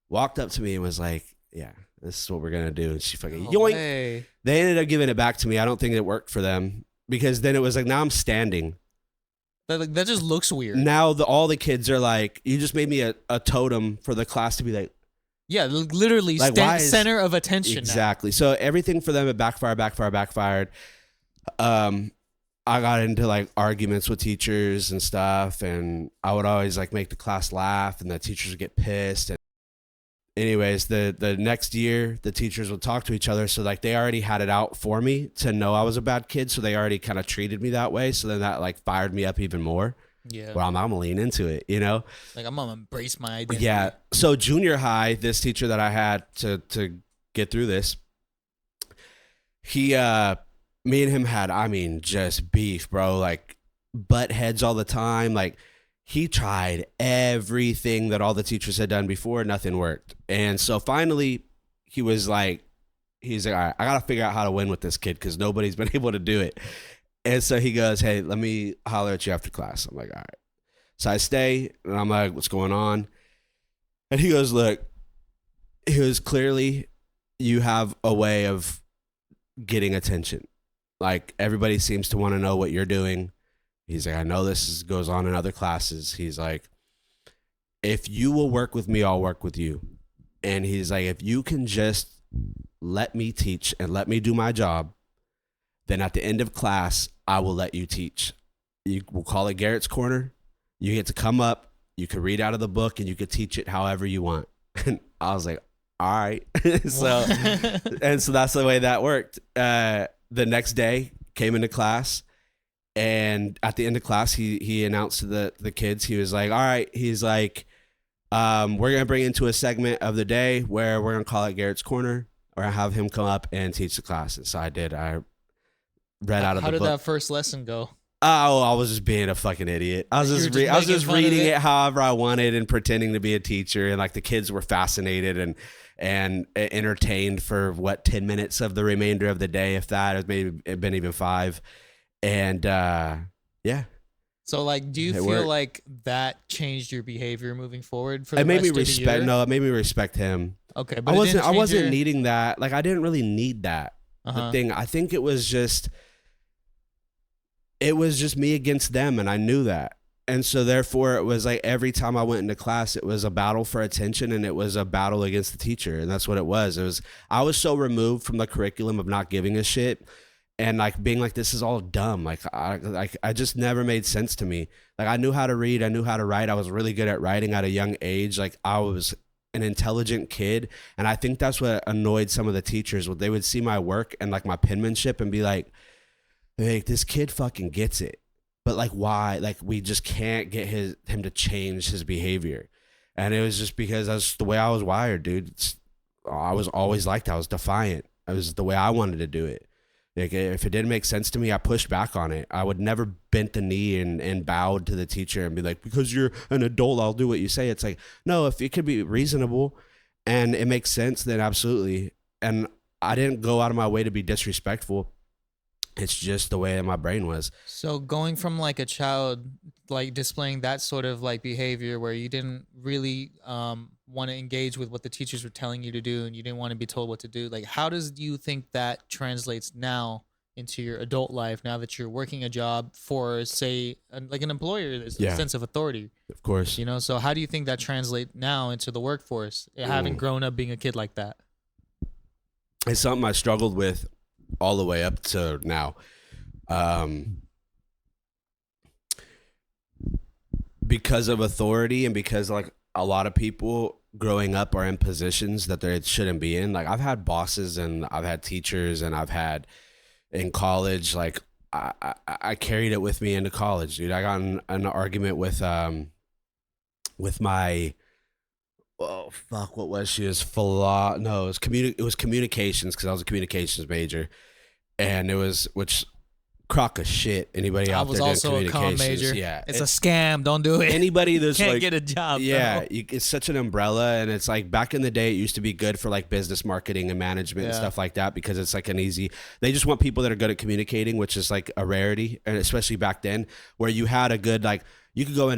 walked up to me and was like, "Yeah, this is what we're going to do." And she fucking yoink. Way. They ended up giving it back to me. I don't think it worked for them because then it was like, now I'm standing. That just looks weird. Now all the kids are like, you just made me a totem for the class to be like, Yeah, literally Like, why is- center of attention. Exactly. So everything for them, it backfired. I got into like arguments with teachers and stuff, and I would always like make the class laugh, and the teachers would get pissed. And anyways, the next year, the teachers would talk to each other, so like they already had it out for me to know I was a bad kid, so they already kind of treated me that way. So then that like fired me up even more. Yeah. Well, I'm gonna lean into it, you know? Like I'm gonna embrace my identity. Yeah. So junior high, this teacher that I had to get through this, he me and him had, I mean, just beef, bro. Like butt heads all the time. Like he tried everything that all the teachers had done before, nothing worked. And so finally he's like, all right, I gotta figure out how to win with this kid because nobody's been able to do it. And so he goes, hey, let me holler at you after class. I'm like, all right. So I stay and I'm like, what's going on? And he goes, look, clearly you have a way of getting attention. Like everybody seems to want to know what you're doing. He's like, I know goes on in other classes. He's like, if you will work with me, I'll work with you. And he's like, if you can just let me teach and let me do my job, then at the end of class, I will let you teach. We'll call it Garrett's Corner. You get to come up, you can read out of the book, and you can teach it however you want. And I was like, all right. So that's the way that worked. The next day, came into class, and at the end of class, he announced to the kids, he was like, all right, he's like, we're going to bring into a segment of the day where we're going to call it Garrett's Corner, or have him come up and teach the class. And so I did. I read out of the book. How did that first lesson go? Oh, I was just being a fucking idiot. I was just reading it however I wanted and pretending to be a teacher. And like the kids were fascinated and entertained for 10 minutes of the remainder of the day, if that. It may have been even 5. And yeah. So like, do you feel like that changed your behavior moving forward? For it made me respect. No, it made me respect him. Okay, but I wasn't needing that. Like I didn't really need that. The thing. I think it was just me against them, and I knew that. And so therefore it was like every time I went into class, it was a battle for attention, and it was a battle against the teacher. And that's what it was. I was so removed from the curriculum of not giving a shit and like being like, this is all dumb. Like I just never made sense to me. Like I knew how to read. I knew how to write. I was really good at writing at a young age. Like I was an intelligent kid. And I think that's what annoyed some of the teachers. They would see my work and like my penmanship and be like, hey, this kid fucking gets it. But like, why? Like, we just can't get him to change his behavior. And it was just because that's the way I was wired, dude. I was always like that. I was defiant. It was the way I wanted to do it. Like, if it didn't make sense to me, I pushed back on it. I would never bent the knee and bowed to the teacher and be like, because you're an adult, I'll do what you say. It's like, no, if it could be reasonable and it makes sense, then absolutely. And I didn't go out of my way to be disrespectful. It's just the way my brain was. So going from like a child, like displaying that sort of like behavior where you didn't really want to engage with what the teachers were telling you to do and you didn't want to be told what to do. Like, how do you think that translates now into your adult life now that you're working a job for, say, like an employer? There's a sense of authority. Of course. You know, so how do you think that translates now into the workforce, having grown up being a kid like that? It's something I struggled with all the way up to now. Because of authority and because like a lot of people growing up are in positions that they shouldn't be in. Like I've had bosses and I've had teachers and I've had in college, like I carried it with me into college, dude. I got in an argument with my, oh fuck, what was she? It was communications, because I was a communications major, and it was, which crock of shit. Anybody out there doing communications? I was also a comm major. Yeah, it's a scam. Don't do it. Anybody that's can't like, get a job. Yeah, it's such an umbrella, and it's like back in the day, it used to be good for like business marketing and management and stuff like that, because it's like an easy. They just want people that are good at communicating, which is like a rarity, and especially back then, where you had a good like you could go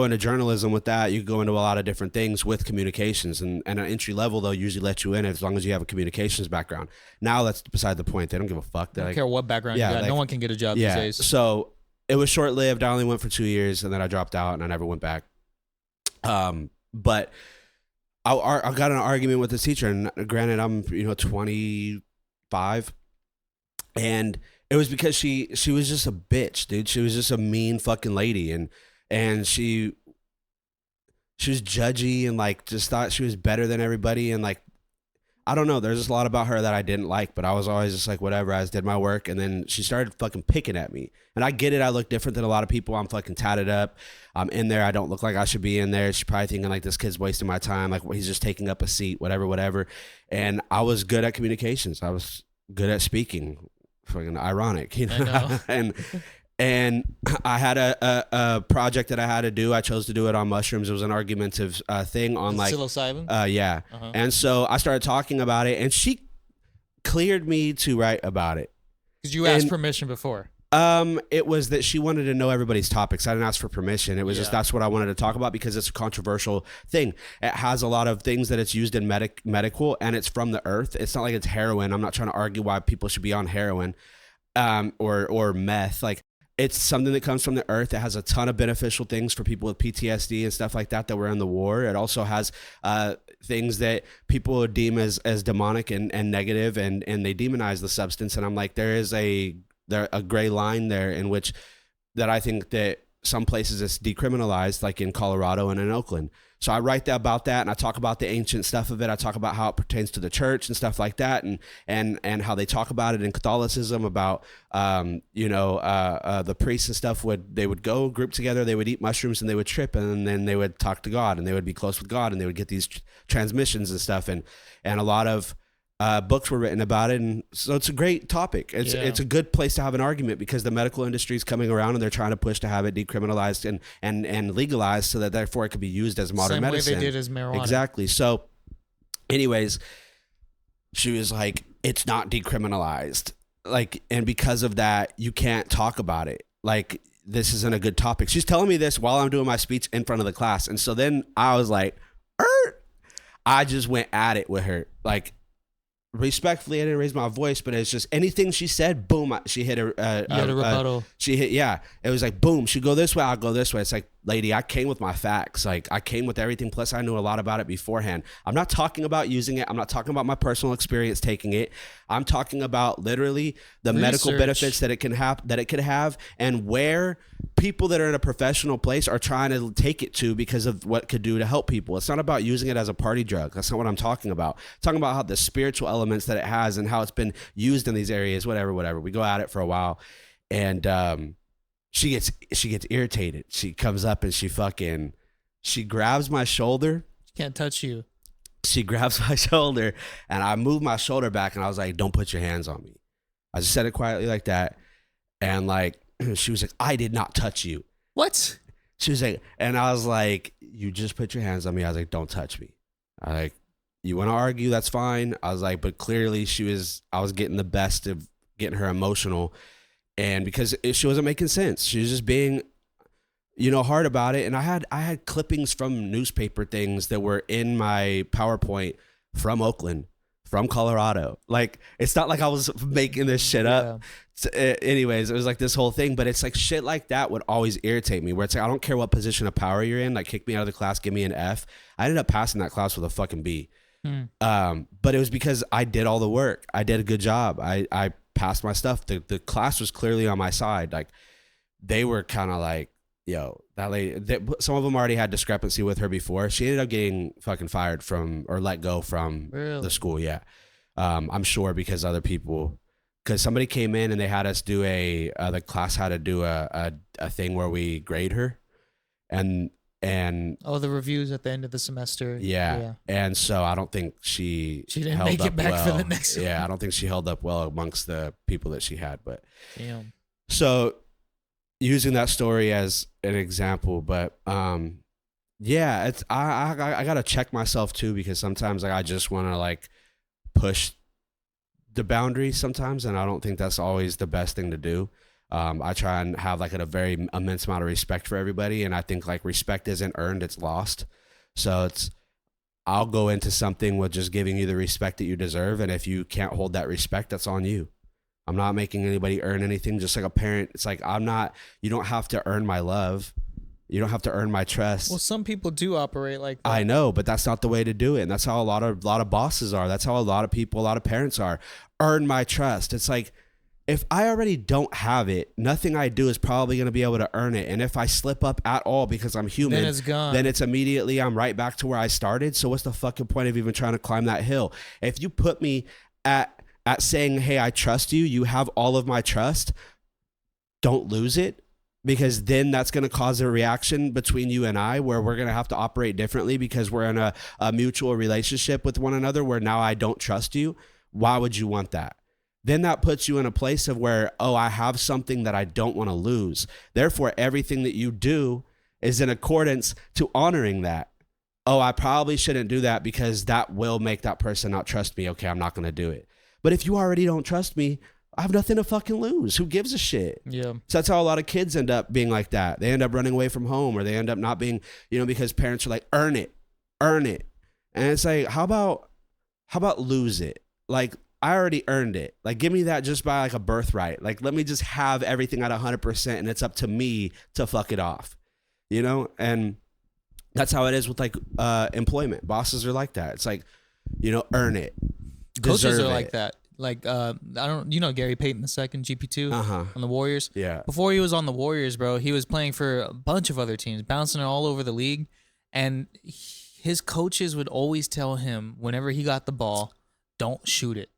into journalism with that. You could go into a lot of different things with communications, and an entry level, they'll usually let you in as long as you have a communications background. Now that's beside the point. They don't give a fuck. They don't care what background you got. Like, no one can get a job these days. So it was short lived. I only went for 2 years, and then I dropped out and I never went back. But I got in an argument with this teacher, and granted, I'm 25, and it was because she was just a bitch, dude. She was just a mean fucking lady, and she was judgy and like just thought she was better than everybody, and like I don't know. There's just a lot about her that I didn't like, but I was always just like, whatever. I just did my work. And then she started fucking picking at me. And I get it. I look different than a lot of people. I'm fucking tatted up. I'm in there. I don't look like I should be in there. She's probably thinking like, this kid's wasting my time. Like, he's just taking up a seat, whatever. And I was good at communications. I was good at speaking. Fucking ironic, you know? I know. And I had a project that I had to do. I chose to do it on mushrooms. It was an argumentative thing on like psilocybin. yeah. Uh-huh. And so I started talking about it, and she cleared me to write about it. Because you asked permission before. It was that she wanted to know everybody's topics. I didn't ask for permission. It was just that's what I wanted to talk about because it's a controversial thing. It has a lot of things that it's used in medical, and it's from the earth. It's not like it's heroin. I'm not trying to argue why people should be on heroin, or meth. Like, it's something that comes from the earth. It has a ton of beneficial things for people with PTSD and stuff like that were in the war. It also has things that people would deem as demonic and negative, and they demonize the substance. And I'm like, there is a gray line there in which that I think that some places it's decriminalized, like in Colorado and in Oakland. So I write about that, and I talk about the ancient stuff of it. I talk about how it pertains to the church and stuff like that, and how they talk about it in Catholicism about the priests and stuff they would go group together, they would eat mushrooms, and they would trip, and then they would talk to God, and they would be close with God, and they would get these transmissions and stuff, and a lot of books were written about it, and so it's a great topic. It's a good place to have an argument because the medical industry is coming around and they're trying to push to have it decriminalized and legalized so that therefore it could be used as modern medicine. Same way they did as marijuana. Exactly. So, anyways, she was like, "It's not decriminalized, like, and because of that, you can't talk about it. Like, this isn't a good topic." She's telling me this while I'm doing my speech in front of the class, and so then I was like, I just went at it with her, like. Respectfully, I didn't raise my voice, but it's just anything she said, boom, she hit a rebuttal. It was like, boom, she'd go this way, I'll go this way. It's like, lady, I came with my facts. Like, I came with everything. Plus, I knew a lot about it beforehand. I'm not talking about using it. I'm not talking about my personal experience taking it. I'm talking about literally the medical benefits that it can have, and where people that are in a professional place are trying to take it to because of what it could do to help people. It's not about using it as a party drug. That's not what I'm talking about. I'm talking about how the spiritual elements that it has and how it's been used in these areas, whatever. We go at it for a while, and she gets irritated. She comes up and she grabs my shoulder. She can't touch you. She grabs my shoulder, and I moved my shoulder back, and I was like, "Don't put your hands on me." I just said it quietly like that, and like she was like, "I did not touch you." What? She was like, and I was like, "You just put your hands on me." I was like, "Don't touch me." I like, "You want to argue? That's fine." I was like, but clearly I was getting the best of getting her emotional, and because she wasn't making sense, she was just being, hard about it. And I had clippings from newspaper things that were in my PowerPoint from Oakland, from Colorado. Like, it's not like I was making this shit up. So, anyways, it was like this whole thing, but it's like shit like that would always irritate me, where it's like, I don't care what position of power you're in, like, kick me out of the class, give me an F. I ended up passing that class with a fucking B. But it was because I did all the work. I did a good job. I passed my stuff. The class was clearly on my side. Like, they were kind of like, yo, that lady, some of them already had discrepancy with her before. She ended up getting fucking fired or let go from the school. Yeah. I'm sure because somebody came in and they had us do the class had to do a thing where we grade her, and the reviews at the end of the semester. Yeah. And so I don't think she didn't held make up it back well. for the next one. Yeah, I don't think she held up well amongst the people that she had. But damn. So using that story as an example, but it's I gotta check myself too, because sometimes I just want to like push the boundaries sometimes, and I don't think that's always the best thing to do. I try and have like a very immense amount of respect for everybody, and I think like respect isn't earned, it's lost. So I'll go into something with just giving you the respect that you deserve, and if you can't hold that respect, that's on you. I'm not making anybody earn anything. Just like a parent, it's like you don't have to earn my love. You don't have to earn my trust. Well, some people do operate like that. I know, but that's not the way to do it. And that's how a lot of bosses are. That's how a lot of people, a lot of parents are. Earn my trust. It's like, if I already don't have it, nothing I do is probably going to be able to earn it. And if I slip up at all because I'm human, then it's gone. Then it's immediately I'm right back to where I started. So what's the fucking point of even trying to climb that hill? If you put me at saying, hey, I trust you, you have all of my trust, don't lose it. Because then that's going to cause a reaction between you and I where we're going to have to operate differently because we're in a mutual relationship with one another where now I don't trust you. Why would you want that? Then that puts you in a place of where, oh, I have something that I don't want to lose. Therefore, everything that you do is in accordance to honoring that. Oh, I probably shouldn't do that because that will make that person not trust me. Okay, I'm not going to do it. But if you already don't trust me, I have nothing to fucking lose. Who gives a shit? Yeah. So that's how a lot of kids end up being like that. They end up running away from home or they end up not being, because parents are like, earn it. And it's like, how about lose it? Like, I already earned it. Like, give me that just by like a birthright. Like, let me just have everything at 100% and it's up to me to fuck it off, And that's how it is with like employment. Bosses are like that. It's like, earn it. Coaches are like that. Like, I don't, Gary Payton II, GP2 on the Warriors. Yeah. Before he was on the Warriors, bro, he was playing for a bunch of other teams, bouncing all over the league. And his coaches would always tell him whenever he got the ball, don't shoot it.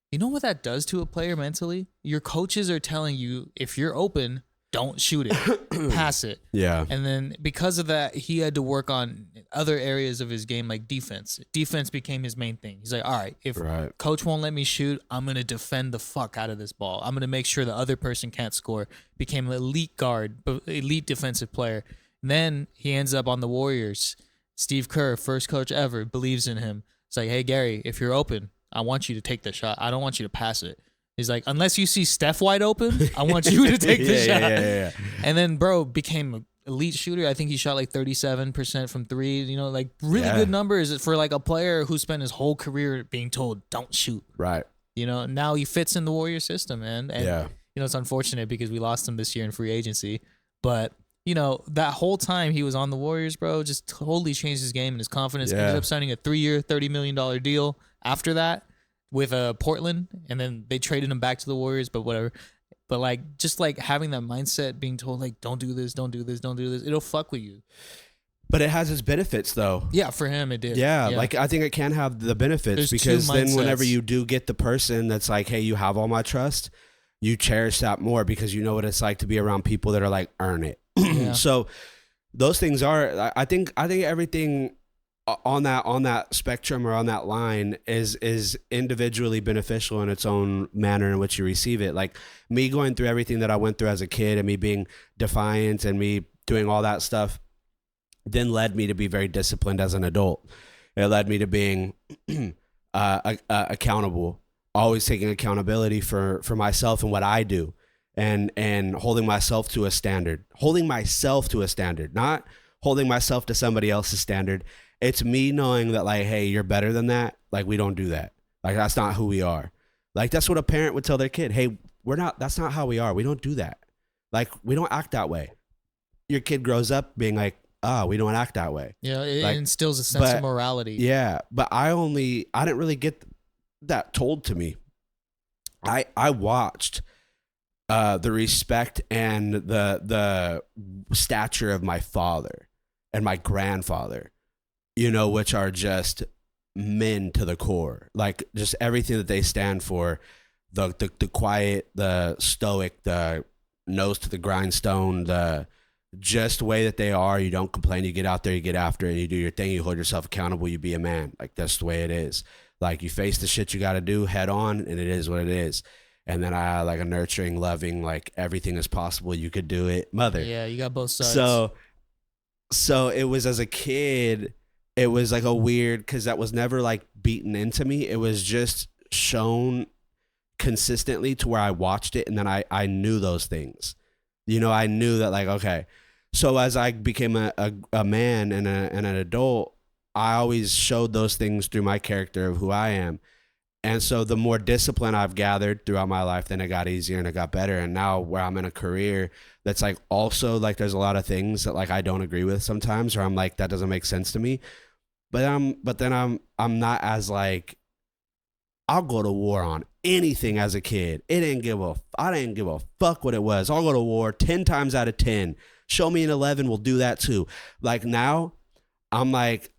You know what that does to a player mentally? Your coaches are telling you, if you're open, don't shoot it, pass it. Yeah. And then because of that, he had to work on other areas of his game, like defense. Defense became his main thing. He's like, all right, if coach won't let me shoot, I'm going to defend the fuck out of this ball. I'm going to make sure the other person can't score. Became an elite guard, elite defensive player. And then he ends up on the Warriors. Steve Kerr, first coach ever, believes in him. It's like, hey, Gary, if you're open, I want you to take the shot. I don't want you to pass it. He's like, unless you see Steph wide open, I want you to take the shot. Yeah. And then, bro, became an elite shooter. I think he shot like 37% from three. Like really good numbers for like a player who spent his whole career being told, don't shoot. Right. Now he fits in the Warrior system, man. And, it's unfortunate because we lost him this year in free agency. But, that whole time he was on the Warriors, bro, just totally changed his game and his confidence. Ended up signing a 3-year, $30 million deal after that with Portland, and then they traded him back to the Warriors, but whatever. But like, just like having that mindset, being told like, don't do this, don't do this, don't do this, it'll fuck with you. But it has its benefits though. Yeah, for him it did. Yeah, like I think it can have the benefits. There's because then whenever you do get the person that's like, hey, you have all my trust, you cherish that more because you know what it's like to be around people that are like, earn it. So those things are, I think everything on that spectrum or on that line is individually beneficial in its own manner in which you receive it. Like me going through everything that I went through as a kid and me being defiant and me doing all that stuff then led me to be very disciplined as an adult. It led me to being accountable, always taking accountability for myself and what I do, and holding myself to a standard, not holding myself to somebody else's standard. It's me knowing that like, hey, you're better than that. Like, we don't do that. Like, that's not who we are. Like, that's what a parent would tell their kid. Hey, that's not how we are. We don't do that. Like, we don't act that way. Your kid grows up being like, we don't act that way. Yeah, it instills a sense of morality. Yeah, but I didn't really get that told to me. I watched the respect and the stature of my father and my grandfather, which are just men to the core. Like, just everything that they stand for, the quiet, the stoic, the nose to the grindstone, the just way that they are. You don't complain, you get out there, you get after it, and you do your thing, you hold yourself accountable, you be a man. Like, that's the way it is. Like, you face the shit you got to do head on, and it is what it is. And then I like a nurturing, loving, like, everything is possible, you could do it mother. Yeah, you got both sides. So it was, as a kid, it was like a weird, because that was never like beaten into me. It was just shown consistently to where I watched it, and then I knew those things. I knew that, like, okay. So as I became a man and an adult, I always showed those things through my character of who I am. And so the more discipline I've gathered throughout my life, then it got easier and it got better. And now where I'm in a career that's like also like there's a lot of things that like I don't agree with sometimes, or I'm like that doesn't make sense to me. But then I'm not as like I'll go to war on anything as a kid. I didn't give a fuck what it was. I'll go to war 10 times out of 10. Show me an 11, we'll do that too. Like now I'm like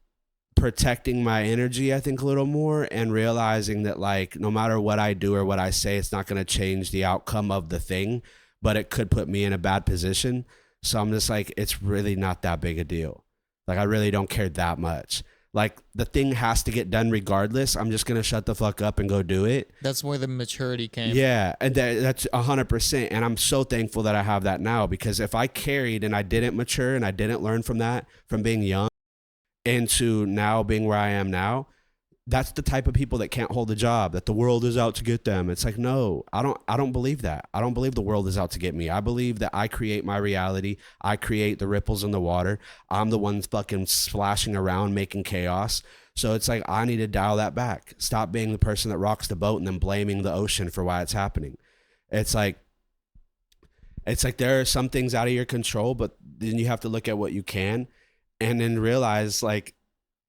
protecting my energy, I think, a little more, and realizing that like no matter what I do or what I say, it's not going to change the outcome of the thing, but it could put me in a bad position. So I'm just like, it's really not that big a deal. Like I really don't care that much. Like the thing has to get done regardless. I'm just going to shut the fuck up and go do it. That's where the maturity came. Yeah. And that's 100%. And I'm so thankful that I have that now, because if I carried and I didn't mature and I didn't learn from that, from being young into now being where I am now, that's the type of people that can't hold a job, that the world is out to get them. It's like, no, I don't believe that. I don't believe the world is out to get me. I believe that I create my reality. I create the ripples in the water. I'm the one fucking splashing around, making chaos. So it's like, I need to dial that back. Stop being the person that rocks the boat and then blaming the ocean for why it's happening. It's like there are some things out of your control, but then you have to look at what you can and then realize like,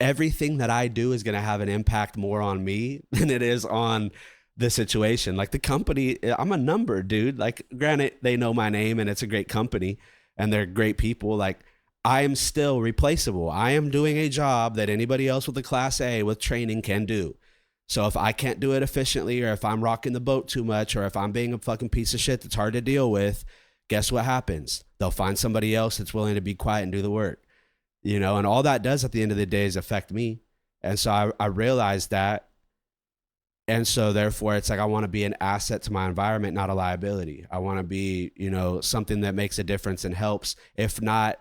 everything that I do is going to have an impact more on me than it is on the situation. Like the company, I'm a number, dude. Like granted, they know my name and it's a great company and they're great people. Like I am still replaceable. I am doing a job that anybody else with a class A with training can do. So if I can't do it efficiently, or if I'm rocking the boat too much, or if I'm being a fucking piece of shit that's hard to deal with, guess what happens? They'll find somebody else that's willing to be quiet and do the work. You know, and all that does at the end of the day is affect me. And so I realized that. And so therefore it's like, I want to be an asset to my environment, not a liability. I want to be, you know, something that makes a difference and helps, if not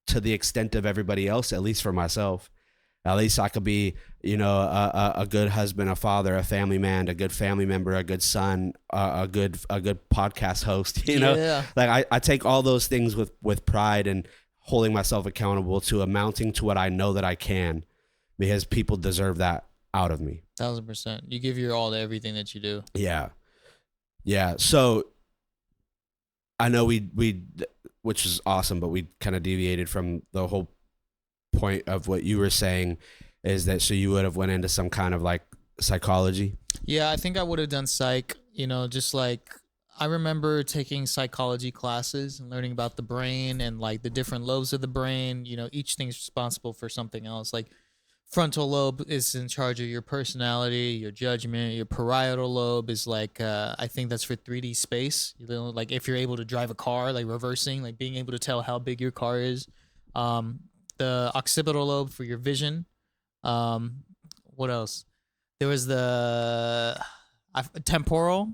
to the extent of everybody else, at least for myself. At least I could be, you know, a good husband, a father, a family man, a good family member, a good son, a good podcast host, you know. Yeah. Like I take all those things with pride and holding myself accountable to amounting to what I know that I can, because people deserve that out of me. 1000%. You give your all to everything that you do. Yeah. Yeah. So I know we which is awesome, but we kind of deviated from the whole point of what you were saying, is that so you would have went into some kind of like psychology. Yeah, I think I would have done psych, you know, just like I remember taking psychology classes and learning about the brain and like the different lobes of the brain. You know, each thing's responsible for something else. Like frontal lobe is in charge of your personality, your judgment. Your parietal lobe is like, I think that's for 3D space. You know, like if you're able to drive a car, like reversing, like being able to tell how big your car is. The occipital lobe for your vision. What else? There was the temporal.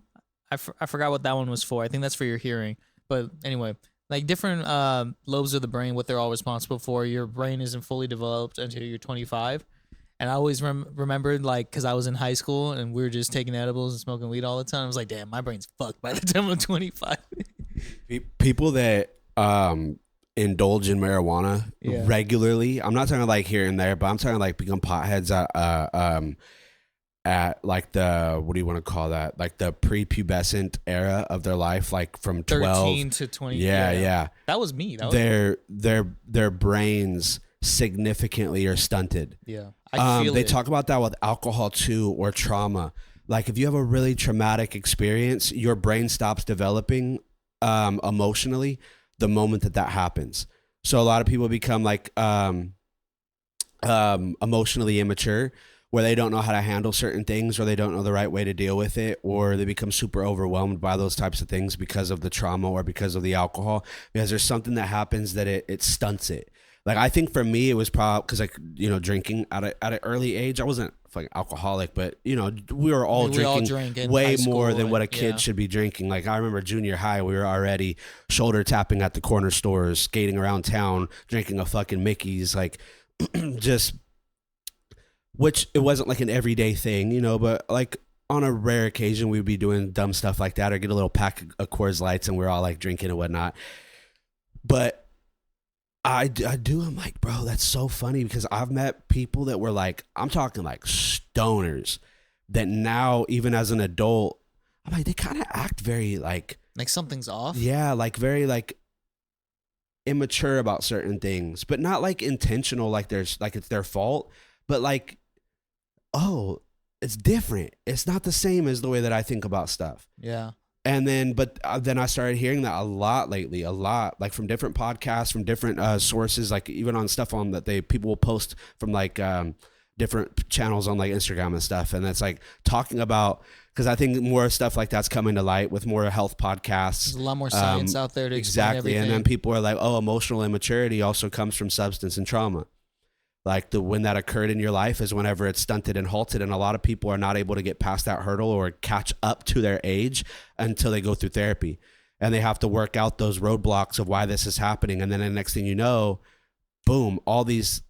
I forgot what that one was for. I think that's for your hearing. But anyway, like different lobes of the brain, what they're all responsible for. Your brain isn't fully developed until you're 25. And I always remembered, like, because I was in high school and we were just taking edibles and smoking weed all the time. I was like, damn, my brain's fucked by the time I'm 25. People that indulge in marijuana regularly, I'm not talking like here and there, but I'm talking like become potheads at like the, what do you want to call that? Like the prepubescent era of their life, like from 13 to 20. Yeah. That was me. Their brains significantly are stunted. Yeah. I feel they it. talk about that with alcohol too, or trauma. Like if you have a really traumatic experience, your brain stops developing emotionally the moment that happens. So a lot of people become like emotionally immature, where they don't know how to handle certain things, or they don't know the right way to deal with it, or they become super overwhelmed by those types of things because of the trauma or because of the alcohol, because there's something that happens that it stunts it. Like I think for me, it was probably because like, you know, drinking at an early age. I wasn't fucking alcoholic, but you know, we were all drinking way more than what a kid should be drinking. Like I remember junior high, we were already shoulder tapping at the corner stores, skating around town, drinking a fucking Mickey's, like just, which it wasn't like an everyday thing, you know, but like on a rare occasion we'd be doing dumb stuff like that, or get a little pack of Coors Lights and we're all like drinking and whatnot. But I'm like, bro, that's so funny, because I've met people that were like, I'm talking like stoners, that now, even as an adult, I'm like, they kind of act very like something's off. Yeah, like very like immature about certain things, but not like intentional, like there's like it's their fault, but like, oh, it's different. It's not the same as the way that I think about stuff. Yeah. And then, but then I started hearing that a lot lately, a lot, like from different podcasts, from different sources, like even on stuff on that people will post from like different channels on like Instagram and stuff. And that's like talking about, because I think more stuff like that's coming to light with more health podcasts. There's a lot more science out there to explain exactly. everything. And then people are like, oh, emotional immaturity also comes from substance and trauma. Like when that occurred in your life is whenever it's stunted and halted. And a lot of people are not able to get past that hurdle or catch up to their age until they go through therapy. And they have to work out those roadblocks of why this is happening. And then the next thing you know, boom, all these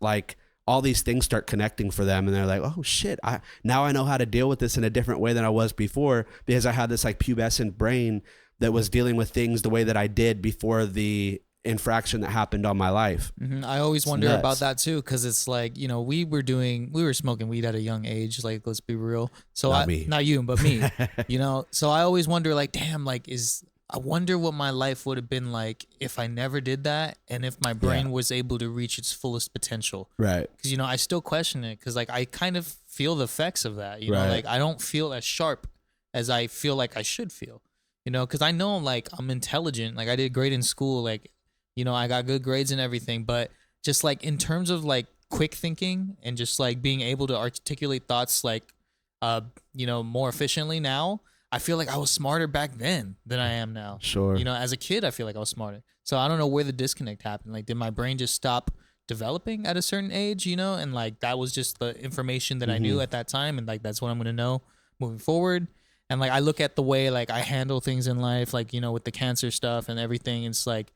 things start connecting for them. And they're like, oh shit, now I know how to deal with this in a different way than I was before, because I had this like pubescent brain that was dealing with things the way that I did before the infraction that happened on my life. Mm-hmm. I always wonder about that too, because it's like, you know, we were smoking weed at a young age, like, let's be real. So not you, but me. You know, so I always wonder, like, damn, like, I wonder what my life would have been like if I never did that, and if my brain was able to reach its fullest potential. Right. Because, you know, I still question it, because like I kind of feel the effects of that. You know, like I don't feel as sharp as I feel like I should feel. You know, because I know like I'm intelligent, like I did great in school, like, you know, I got good grades and everything, but just like in terms of like quick thinking and just like being able to articulate thoughts like, you know, more efficiently now, I feel like I was smarter back then than I am now. Sure. You know, as a kid, I feel like I was smarter. So I don't know where the disconnect happened. Like, did my brain just stop developing at a certain age, you know? And like, that was just the information that I knew at that time. And like, that's what I'm going to know moving forward. And like, I look at the way like I handle things in life, like, you know, with the cancer stuff and everything. It's like,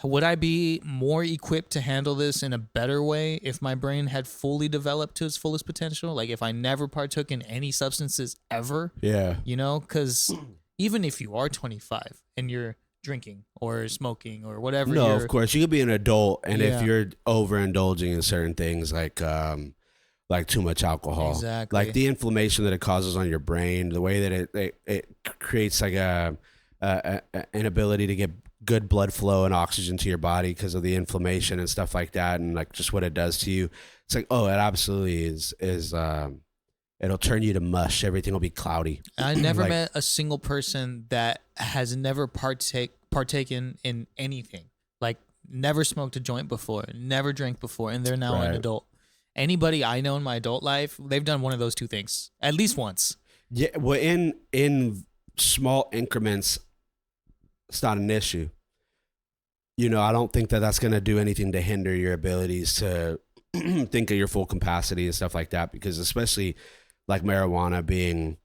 would I be more equipped to handle this in a better way if my brain had fully developed to its fullest potential? Like if I never partook in any substances ever? Yeah. You know, because even if you are 25 and you're drinking or smoking or whatever. No, of course. You could be an adult, and if you're overindulging in certain things like too much alcohol. Exactly. Like the inflammation that it causes on your brain, the way that it creates like an inability to get good blood flow and oxygen to your body because of the inflammation and stuff like that, and like just what it does to you. It's like, oh, it absolutely is it'll turn you to mush. Everything will be cloudy. I never like, met a single person that has never partaken in anything. Like never smoked a joint before, never drank before, and they're now an adult. Anybody I know in my adult life, they've done one of those two things at least once. Yeah, well, in small increments, it's not an issue. You know, I don't think that that's going to do anything to hinder your abilities to think of your full capacity and stuff like that, because especially like marijuana being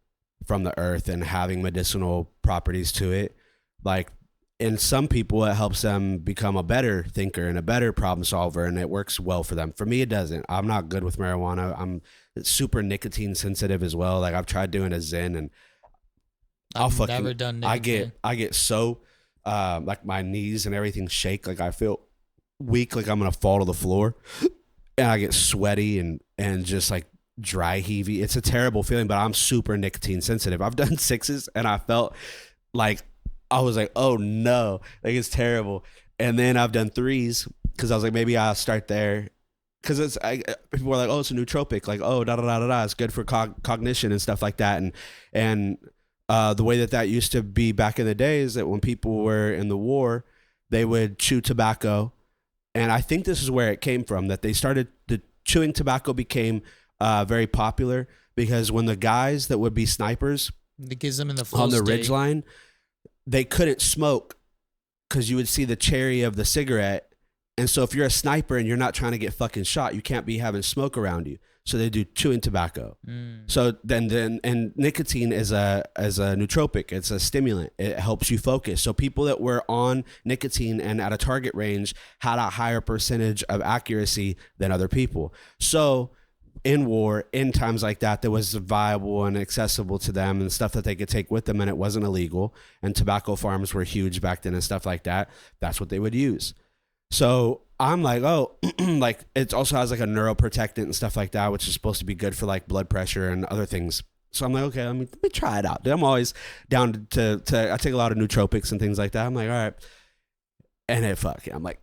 from the earth and having medicinal properties to it, like in some people, it helps them become a better thinker and a better problem solver, and it works well for them. For me, it doesn't. I'm not good with marijuana. I'm super nicotine sensitive as well. Like I've tried doing a Zen, and never done nicotine. I get so like my knees and everything shake. Like I feel weak, like I'm gonna fall to the floor, and I get sweaty and just like dry heavy. It's a terrible feeling, but I'm super nicotine sensitive. I've done 6s, and I felt like I was like, oh no, like it's terrible. And then I've done 3s because I was like, maybe I'll start there, because people are like, oh, it's a nootropic, like oh da da da da da, it's good for cognition and stuff like that, and the way that used to be back in the day is that when people were in the war, they would chew tobacco. And I think this is where it came from, that they started, the chewing tobacco became very popular because when the guys that would be snipers it gives them in the full on the state. ridge line, they couldn't smoke because you would see the cherry of the cigarette. And so if you're a sniper and you're not trying to get fucking shot, you can't be having smoke around you. So they do chewing tobacco. So then and nicotine is a nootropic. It's a stimulant. It helps you focus. So people that were on nicotine and at a target range had a higher percentage of accuracy than other people. So in war, in times like that was viable and accessible to them and stuff that they could take with them, and it wasn't illegal. And tobacco farms were huge back then and stuff like that. That's what they would use. So I'm like, oh, like it also has like a neuroprotectant and stuff like that, which is supposed to be good for like blood pressure and other things. So I'm like, okay, let me try it out. Dude, I'm always down to I take a lot of nootropics and things like that. I'm like, all right. And it fucking, I'm like,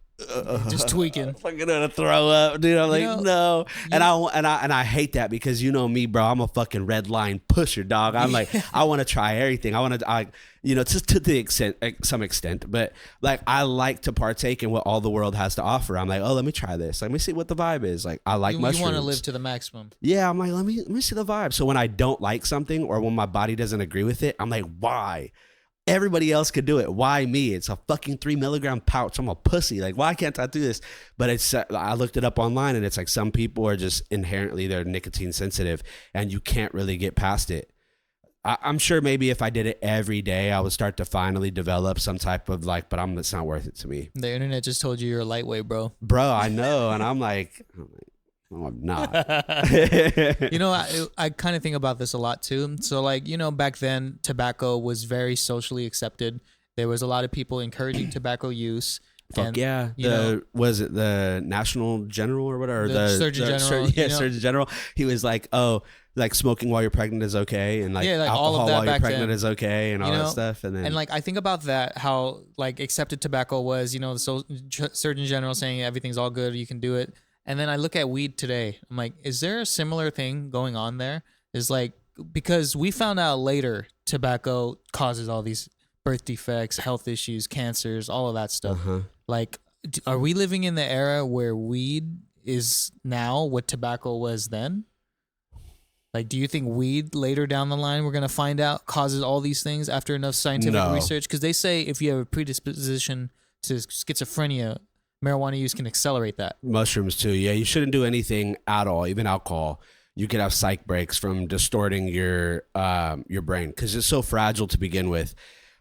Just tweaking. I'm fucking gonna throw up, dude. I'm like, no. And I hate that because you know me, bro. I'm a fucking red line pusher, dog. I'm like, I want to try everything. Just to the extent, some extent, but like I like to partake in what all the world has to offer. I'm like, oh, let me try this. Let me see what the vibe is. Like, I like mushrooms. You want to live to the maximum. Yeah, I'm like, let me see the vibe. So when I don't like something or when my body doesn't agree with it, I'm like, why? Everybody else could do it. Why me? It's a fucking 3 milligram pouch. I'm a pussy. Like, why can't I do this? But it's, I looked it up online and it's like some people are just inherently, they're nicotine sensitive and you can't really get past it. I'm sure maybe if I did it every day, I would start to finally develop some type of like, but it's not worth it to me. The internet just told you you're a lightweight, bro. Bro, I know. And I'm like, no, I'm not. I kind of think about this a lot too. So like, back then tobacco was very socially accepted. There was a lot of people encouraging tobacco use. Fuck yeah. Was it the National General or whatever? The Surgeon General. Surgeon General. He was like, oh, like smoking while you're pregnant is okay. And like all alcohol of that while you're back pregnant then. is okay and all that stuff. And like, I think about that, how like accepted tobacco was, the Surgeon General saying everything's all good, you can do it. And then I look at weed today. I'm like, is there a similar thing going on there? Is like, because we found out later tobacco causes all these birth defects, health issues, cancers, all of that stuff. Uh-huh. Like, are we living in the era where weed is now what tobacco was then? Like, do you think weed later down the line we're going to find out causes all these things after enough scientific research? Because they say if you have a predisposition to schizophrenia, marijuana use can accelerate that. Mushrooms too. Yeah, you shouldn't do anything at all, even alcohol. You could have psych breaks from distorting your brain because it's so fragile to begin with.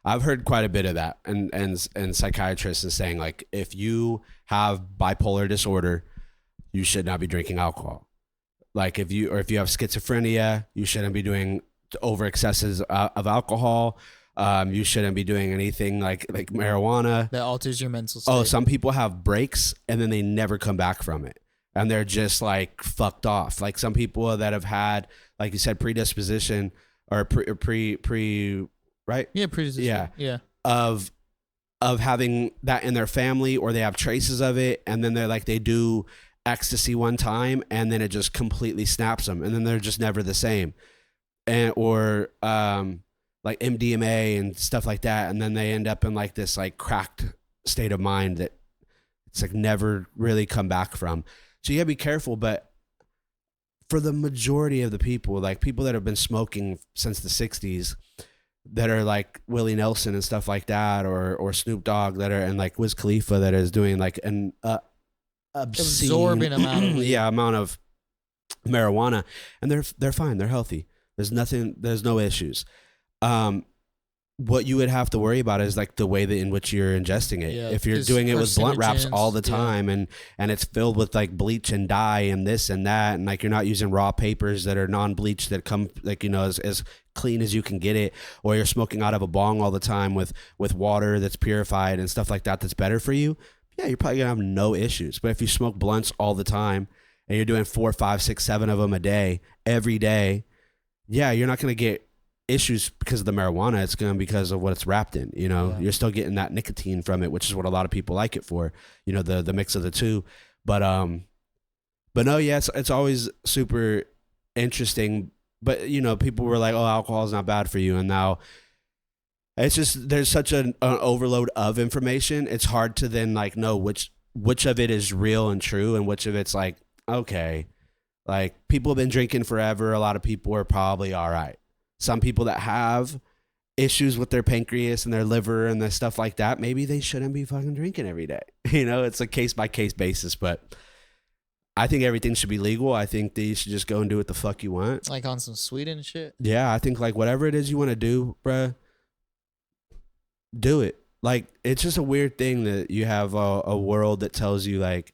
I've heard quite a bit of that, and psychiatrists are saying like if you have bipolar disorder, you should not be drinking alcohol. Like if you have schizophrenia, you shouldn't be doing over excesses of alcohol. You shouldn't be doing anything like marijuana that alters your mental state. Oh, some people have breaks and then they never come back from it, and they're just like fucked off. Like some people that have had, like you said, predisposition or pre right? Yeah, predisposition. Yeah. Of having that in their family, or they have traces of it, and then they're like they do ecstasy one time and then it just completely snaps them, and then they're just never the same, or like MDMA and stuff like that, and then they end up in like this like cracked state of mind that it's like never really come back from. So you gotta be careful. But for the majority of the people, like people that have been smoking since the 60s, that are like Willie Nelson and stuff like that, or Snoop Dogg that are, and like Wiz Khalifa that is doing like an obscene absorbent amount of amount of marijuana, and they're fine, they're healthy. There's no issues. What you would have to worry about is like the way in which you're ingesting it. If you're doing it with blunt wraps all the time, and it's filled with like bleach and dye and this and that, and like you're not using raw papers that are non-bleach that come like as clean as you can get it, or you're smoking out of a bong all the time with water that's purified and stuff like that that's better for you, yeah, you're probably gonna have no issues. But if you smoke blunts all the time and you're doing 4, 5, 6, 7 of them a day, every day, yeah, you're not gonna get issues because of the marijuana. It's going to be because of what it's wrapped in. You're still getting that nicotine from it, which is what a lot of people like it for, the mix of the two. But no, yeah, it's always super interesting. But people were like, oh, alcohol is not bad for you, and now it's just there's such an overload of information. It's hard to then like know which of it is real and true and which of it's like, okay, like people have been drinking forever, a lot of people are probably all right. Some people that have issues with their pancreas and their liver and the stuff like that, maybe they shouldn't be fucking drinking every day. It's a case by case basis, but I think everything should be legal. I think that you should just go and do what the fuck you want. Like on some Sweden shit. Yeah, I think like whatever it is you want to do, bruh, do it. Like it's just a weird thing that you have a world that tells you like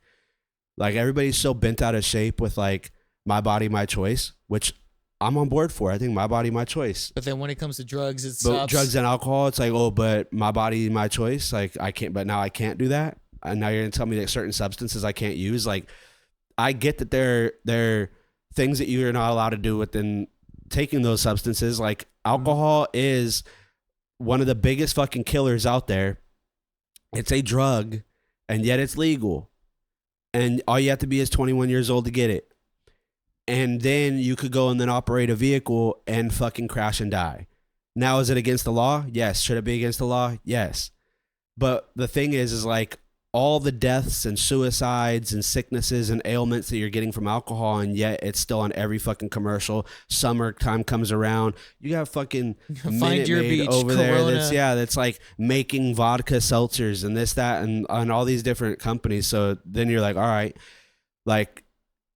everybody's so bent out of shape with like my body, my choice, which I'm on board for. I think my body, my choice. But then when it comes to drugs, it's drugs and alcohol. It's like, oh, but my body, my choice. Like I can't. But now I can't do that. And now you're gonna tell me that certain substances I can't use. Like I get that there are things that you're not allowed to do within taking those substances. Like alcohol is one of the biggest fucking killers out there. It's a drug, and yet it's legal. And all you have to be is 21 years old to get it. And then you could go and then operate a vehicle and fucking crash and die. Now, is it against the law? Yes. Should it be against the law? Yes. But the thing is like all the deaths and suicides and sicknesses and ailments that you're getting from alcohol, and yet it's still on every fucking commercial. Summertime comes around, you got fucking Find Your Minute Maid Beach, over Corona. there that's like making vodka seltzers and this, that, and on all these different companies. So then you're like, all right, like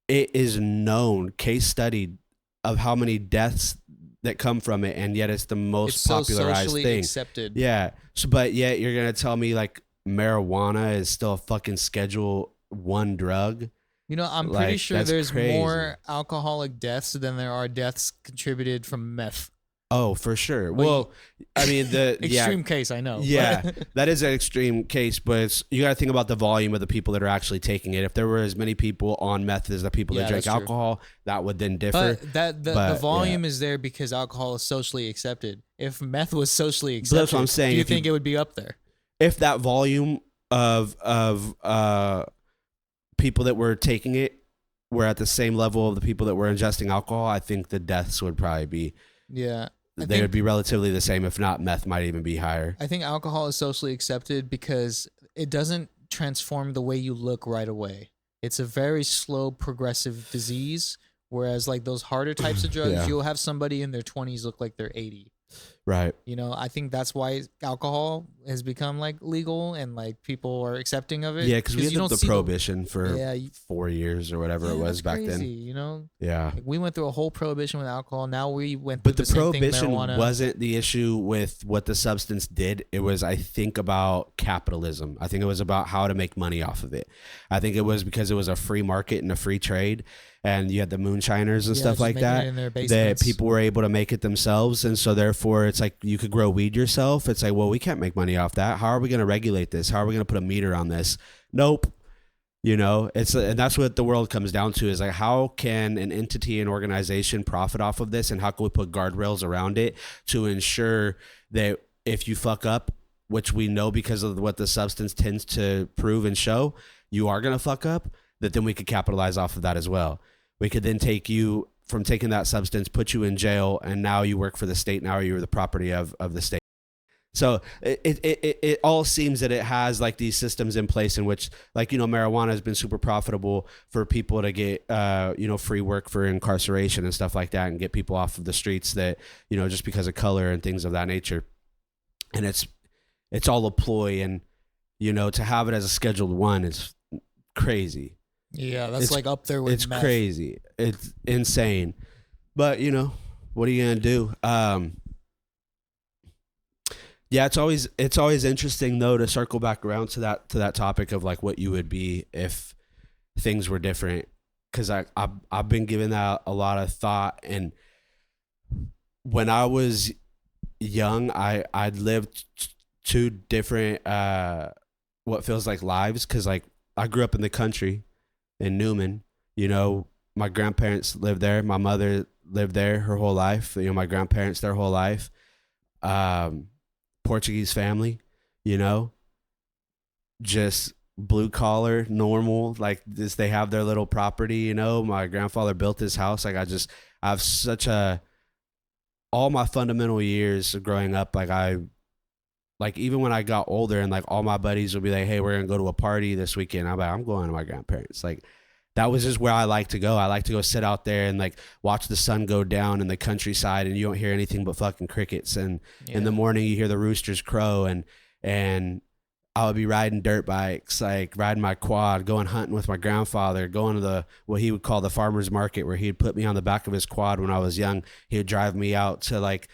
it is known, case studied of how many deaths that come from it, and yet it's the most It's so popularized socially thing. accepted. Yeah. So, but yet you're gonna tell me like marijuana is still a fucking Schedule I drug? You know, I'm pretty Like, sure that's there's crazy. more alcoholic deaths than there are deaths contributed from meth. Oh, for sure. Well, Well, I mean the Extreme case, I know. yeah, but- that is an extreme case, but it's, you got to think about the volume of the people that are actually taking it. If there were as many people on meth as the people Yeah, that drink that's true. alcohol, that would then differ. But the But, volume is there because alcohol is socially accepted. If meth was socially But accepted, that's what I'm saying. do you If you- think it would be up there? If that volume of people that were taking it were at the same level of the people that were ingesting alcohol, I think the deaths would probably be Yeah. they would be relatively the same. If not, meth might even be higher. I think alcohol is socially accepted because it doesn't transform the way you look right away. It's a very slow progressive disease. Whereas like those harder types of drugs, Yeah. you'll have somebody in their 20s look like they're 80. Right. You know, I think that's why alcohol has become like legal and like people are accepting of it. Yeah, because we you had don't the see prohibition for Yeah, 4 years or whatever it Yeah, was that's back crazy, then. You know, Yeah. like we went through a whole prohibition with alcohol. Now we went through But the same thing, prohibition marijuana. wasn't the issue with what the substance did. It was, I think, about capitalism. I think it was about how to make money off of it. I think it was because it was a free market and a free trade, and you had the moonshiners and Yeah, stuff just like making it that. in their That basements. people were able to make it themselves, and so therefore it's like you could grow weed yourself. It's like, well, we can't make money off that. How are we going to regulate this? How are we going to put a meter on this? Nope. You know, it's, and that's what the world comes down to, is like, how can an entity and organization profit off of this, and how can we put guardrails around it to ensure that if you fuck up, which we know because of what the substance tends to prove and show, you are going to fuck up, that then we could capitalize off of that as well. We could then take you from taking that substance, put you in jail, and now you work for the state. Now you're the property of the state. So it all seems that it has like these systems in place in which, like, you know, marijuana has been super profitable for people to get, you know, free work for incarceration and stuff like that, and get people off of the streets that, you know, just because of color and things of that nature. And it's all a ploy, and, you know, to have it as a Schedule I is crazy. Yeah, that's It's- like up there with It's meth. crazy. It's insane. But, you know, what are you gonna do? Yeah, it's always interesting though to circle back around to that topic of like what you would be if things were different, because I've been giving that a lot of thought. And when I was young, I'd lived two different what feels like lives, because like I grew up in the country in Newman. You know, my grandparents lived there. My mother lived there her whole life. You know, my grandparents their whole life. Portuguese family, you know, just blue collar, normal, like this. They have their little property, you know. My grandfather built this house. Like I have such all my fundamental years of growing up, like even when I got older, and like all my buddies would be like, hey, we're gonna go to a party this weekend. I'm like, I'm going to my grandparents. Like that was just where I like to go. I like to go sit out there and like watch the sun go down in the countryside, and you don't hear anything but fucking crickets. And in the morning you hear the roosters crow, and I would be riding dirt bikes, like riding my quad, going hunting with my grandfather, going to what he would call the farmer's market, where he'd put me on the back of his quad when I was young. He would drive me out to like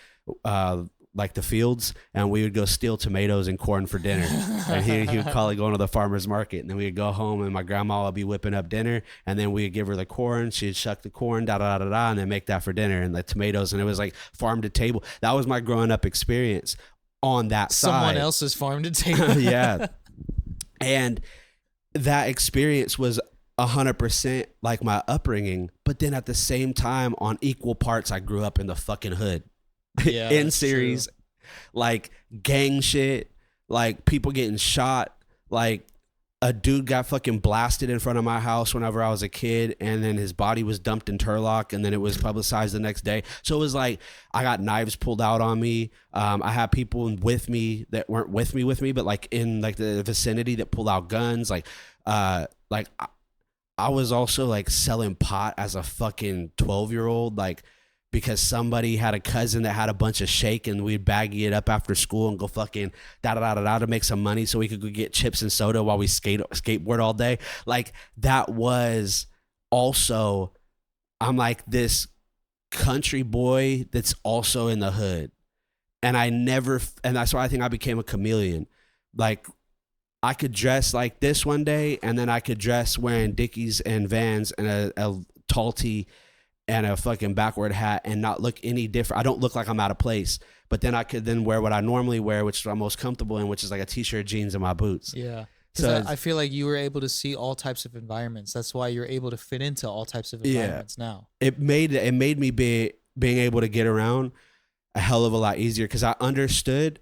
the fields, and we would go steal tomatoes and corn for dinner. And he would call it going to the farmer's market. And then we'd go home, and my grandma would be whipping up dinner, and then we'd give her the corn. She'd shuck the corn, and then make that for dinner, and the tomatoes. And it was like farm to table. That was my growing up experience on that side. Someone else's farm to table. Yeah. And that experience was 100% like my upbringing, but then at the same time, on equal parts, I grew up in the fucking hood. Yeah, In that's series, like gang shit, like people getting shot, like a dude got fucking blasted in front of my house whenever I was a kid, and then his body was dumped in Turlock, and then it was publicized the next day. So it was like I got knives pulled out on me. I had people with me that weren't with me, but like in like the vicinity that pulled out guns. Like I was also like selling pot as a fucking 12-year-old, like because somebody had a cousin that had a bunch of shake, and we'd baggy it up after school and go fucking da da da da da to make some money so we could go get chips and soda while we skateboard all day. Like that was also, I'm like this country boy that's also in the hood, and and that's why I think I became a chameleon. Like I could dress like this one day, and then I could dress wearing Dickies and Vans and a tall tee and a fucking backward hat and not look any different. I don't look like I'm out of place. But then I could then wear what I normally wear, which is what I'm most comfortable in, which is like a t-shirt, jeans, and my boots. Yeah. So I feel like you were able to see all types of environments. That's why you're able to fit into all types of environments now. It made me being able to get around a hell of a lot easier, because I understood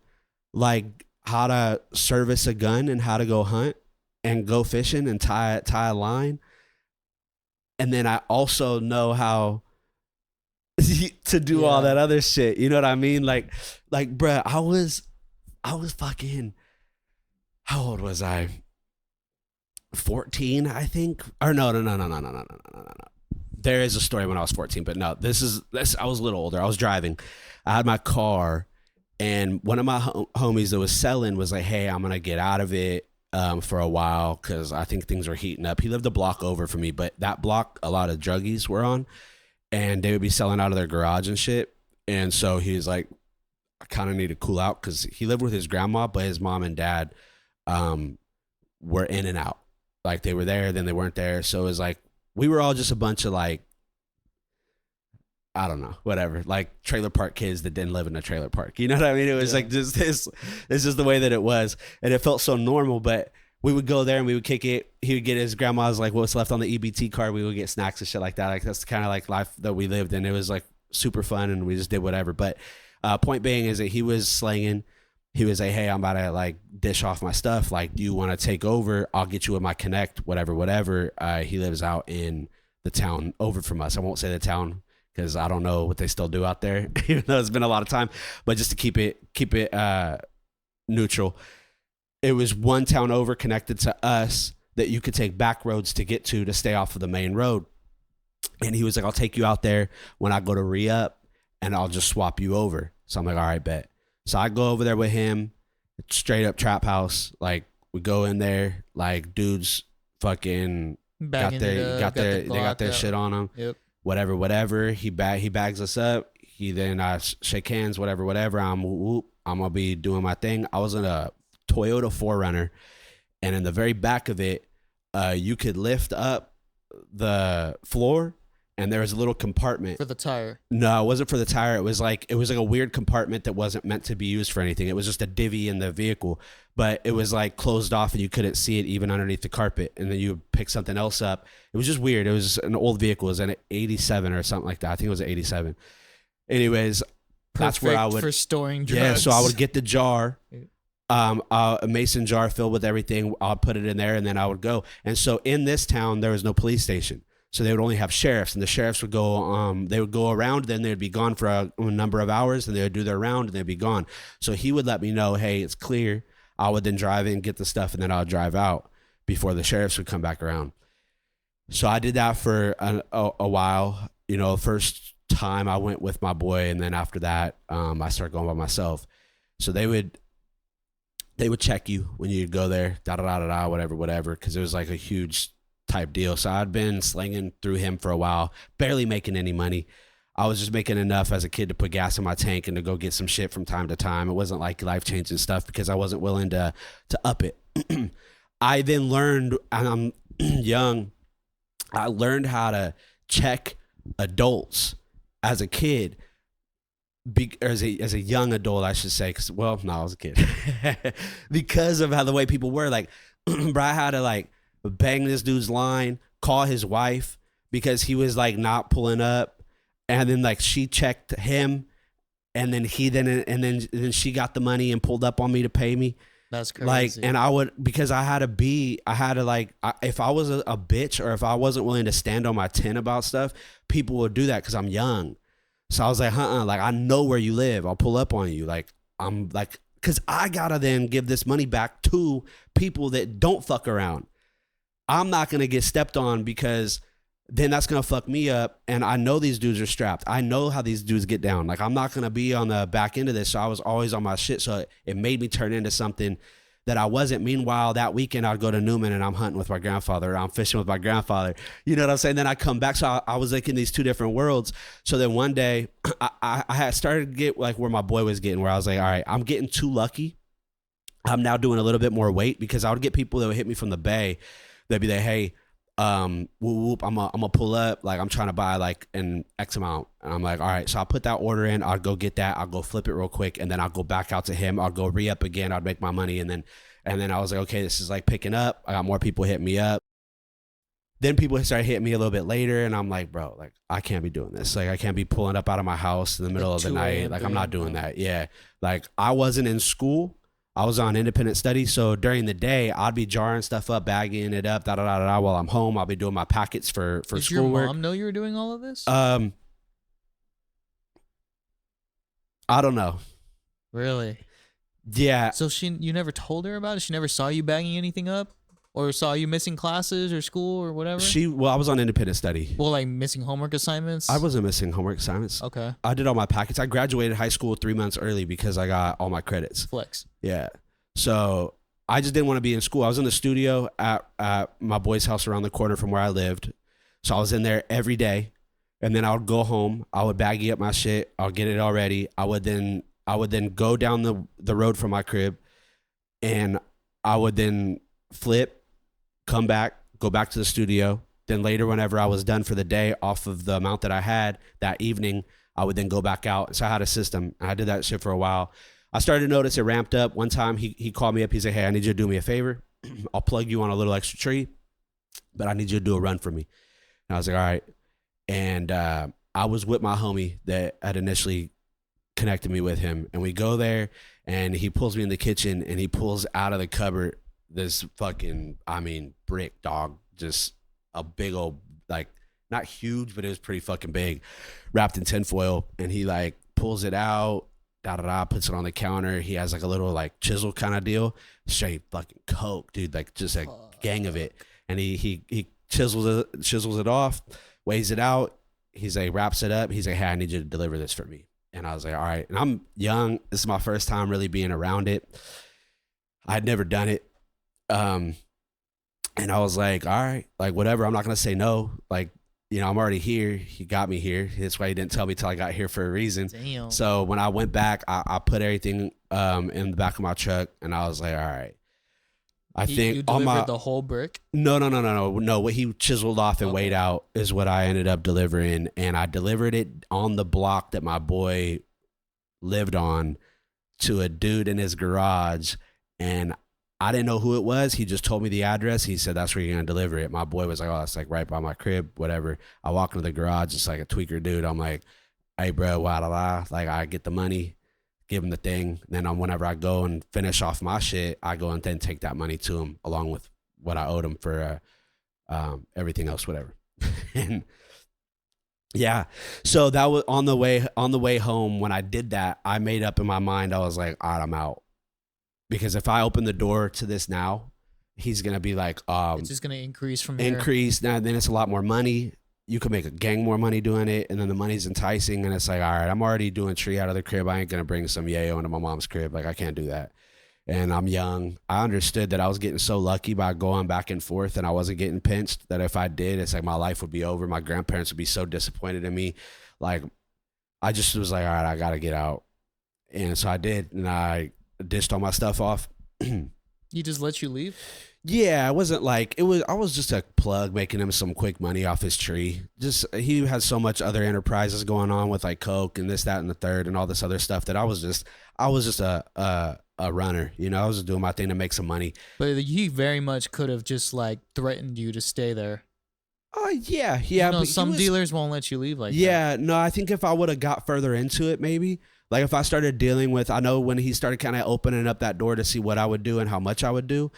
like how to service a gun and how to go hunt and go fishing and tie a line. And then I also know how to do all that other shit. You know what I mean? Like, bruh, I was fucking, how old was I? 14, I think. Or no. There is a story when I was 14, but no, this I was a little older. I was driving. I had my car, and one of my homies that was selling was like, hey, I'm going to get out of it for a while because I think things are heating up. He lived a block over from me, but that block, a lot of druggies were on, and they would be selling out of their garage and shit. And so he was like, I kind of need to cool out, because he lived with his grandma, but his mom and dad were in and out. Like they were there, then they weren't there. So it was like, we were all just a bunch of like, I don't know, whatever, like trailer park kids that didn't live in a trailer park. You know what I mean? It was like just this is just the way that it was. And it felt so normal, but we would go there and we would kick it. He would get his grandma's like what's left on the EBT card. We would get snacks and shit like that. Like that's the kind of like life that we lived in. It was like super fun, and we just did whatever. But point being is that he was slanging. He was like, hey, I'm about to like dish off my stuff. Like, do you want to take over? I'll get you with my connect, whatever. He lives out in the town over from us. I won't say the town, because I don't know what they still do out there, even though it's been a lot of time. But just to keep it neutral, it was one town over connected to us that you could take back roads to get to stay off of the main road. And he was like, I'll take you out there when I go to re-up, and I'll just swap you over. So I'm like, all right, bet. So I go over there with him, straight up trap house. Like we go in there, like dudes fucking got their shit on them. Yep. Whatever. He bags us up. He then I shake hands. Whatever. I'm gonna be doing my thing. I was in a Toyota 4Runner, and in the very back of it, you could lift up the floor, and there was a little compartment For the tire. No, it wasn't for the tire. It was like a weird compartment that wasn't meant to be used for anything. It was just a divvy in the vehicle, but it was like closed off, and you couldn't see it even underneath the carpet. And then you would pick something else up. It was just weird. It was an old vehicle. It was an 87 or something like that. I think it was an 87. Anyways, that's where I would for storing drugs. Yeah, so I would get the jar, a mason jar filled with everything. I'll put it in there, and then I would go. And so in this town, there was no police station. So they would only have sheriffs, and the sheriffs would go, they would go around, then they'd be gone for a number of hours, and they would do their round, and they'd be gone. So he would let me know, hey, it's clear. I would then drive in, get the stuff, and then I'll drive out before the sheriffs would come back around. So I did that for a while. You know, first time I went with my boy, and then after that, I started going by myself. So they would check you when you go there, whatever, because it was like a huge type deal. So I'd been slinging through him for a while, barely making any money. I was just making enough as a kid to put gas in my tank and to go get some shit from time to time. It wasn't like life-changing stuff, because I wasn't willing to up it. I then learned, and I'm young, I learned how to check adults as a kid, as a young adult, I should say. I was a kid. Because of how the way people were. Like, bro, I had to like bang this dude's line, call his wife because he was like not pulling up, and then like she checked him, and then then she got the money and pulled up on me to pay me. That's crazy. Like, and I would, because I had to like, if I was a bitch, or if I wasn't willing to stand on my 10 about stuff, people would do that because I'm young. So I was like, like, I know where you live. I'll pull up on you. Like, I'm like, because I gotta then give this money back to people that don't fuck around. I'm not gonna get stepped on, because then that's gonna fuck me up. And I know these dudes are strapped. I know how these dudes get down. Like, I'm not gonna be on the back end of this. So I was always on my shit. So it made me turn into something that I wasn't. Meanwhile, that weekend I'd go to Newman and I'm hunting with my grandfather, or I'm fishing with my grandfather. You know what I'm saying? Then I come back. So I was like in these two different worlds. So then one day I had started to get like where my boy was getting, where I was like, all right, I'm getting too lucky. I'm now doing a little bit more weight, because I would get people that would hit me from the Bay. They'd be like, hey, whoop, whoop, I'm gonna pull up. Like, I'm trying to buy like an X amount. And I'm like, all right. So I'll put that order in. I'll go get that. I'll go flip it real quick. And then I'll go back out to him. I'll go re-up again. I'd make my money. And then I was like, okay, this is like picking up. I got more people hitting me up. Then people started hitting me a little bit later. And I'm like, bro, like, I can't be doing this. Like, I can't be pulling up out of my house in the middle of the night. Like, I'm not doing that. Yeah. Like, I wasn't in school. I was on independent study. So during the day, I'd be jarring stuff up, bagging it up, while I'm home. I'll be doing my packets for Did schoolwork. your mom know you were doing all of this? I don't know. Really? Yeah. So you never told her about it? She never saw you bagging anything up? Or saw you missing classes or school or whatever? I was on independent study. Well, like missing homework assignments? I wasn't missing homework assignments. Okay. I did all my packets. I graduated high school 3 months early because I got all my credits. Flex. Yeah. So I just didn't want to be in school. I was in the studio at my boy's house around the corner from where I lived. So I was in there every day. And then I would go home. I would baggy up my shit. I'll get it all ready. I would then go down the road from my crib, and I would then flip, come back, go back to the studio. Then later, whenever I was done for the day, off of the amount that I had that evening, I would then go back out. So I had a system. I did that shit for a while. I started to notice it ramped up. One time he called me up. He said, hey, I need you to do me a favor. I'll plug you on a little extra tree, but I need you to do a run for me. And I was like, all right. And I was with my homie that had initially connected me with him. And we go there, and he pulls me in the kitchen, and he pulls out of the cupboard this fucking, brick, dog. Just a big old, like, not huge, but it was pretty fucking big, wrapped in tinfoil. And he like pulls it out, puts it on the counter. He has like a little like chisel kind of deal, straight fucking coke, dude, like just a gang of it. And he chisels it off, weighs it out. He's like, wraps it up. He's like, hey, I need you to deliver this for me. And I was like, all right. And I'm young. This is my first time really being around it. I'd never done it. And I was like, all right, like whatever. I'm not going to say no. Like, I'm already here. He got me here. That's why he didn't tell me till I got here for a reason. Damn. So when I went back, I put everything in the back of my truck, and I was like, all right. You delivered the whole brick? No. What he chiseled off and weighed out is what I ended up delivering. And I delivered it on the block that my boy lived on to a dude in his garage. And I didn't know who it was. He just told me the address. He said, that's where you're going to deliver it. My boy was like, oh, that's like right by my crib, whatever. I walk into the garage. It's like a tweaker dude. I'm like, hey, bro, like I get the money, give him the thing. Then whenever I go and finish off my shit, I go and then take that money to him along with what I owed him for everything else, whatever. And yeah, so that was on the way home. When I did that, I made up in my mind, I was like, all right, I'm out. Because if I open the door to this now, he's going to be like, it's just going to increase from here. Now, then it's a lot more money. You could make a gang more money doing it. And then the money's enticing. And it's like, all right, I'm already doing tree out of the crib. I ain't going to bring some yayo into my mom's crib. Like, I can't do that. And I'm young. I understood that I was getting so lucky by going back and forth, and I wasn't getting pinched, that if I did, it's like my life would be over. My grandparents would be so disappointed in me. Like, I just was like, all right, I got to get out. And so I did. And I dished all my stuff off. He just let you leave? Yeah, it wasn't like I was just a plug making him some quick money off his tree. Just he had so much other enterprises going on with like coke and this, that, and the third and all this other stuff that I was just a runner. I was just doing my thing to make some money. But he very much could have just like threatened you to stay there. Yeah, You yeah. know, But he some was, dealers won't let you leave like that. yeah, no, I think if I would have got further into it, maybe like if I started dealing with, I know when he started kind of opening up that door to see what I would do and how much I would do.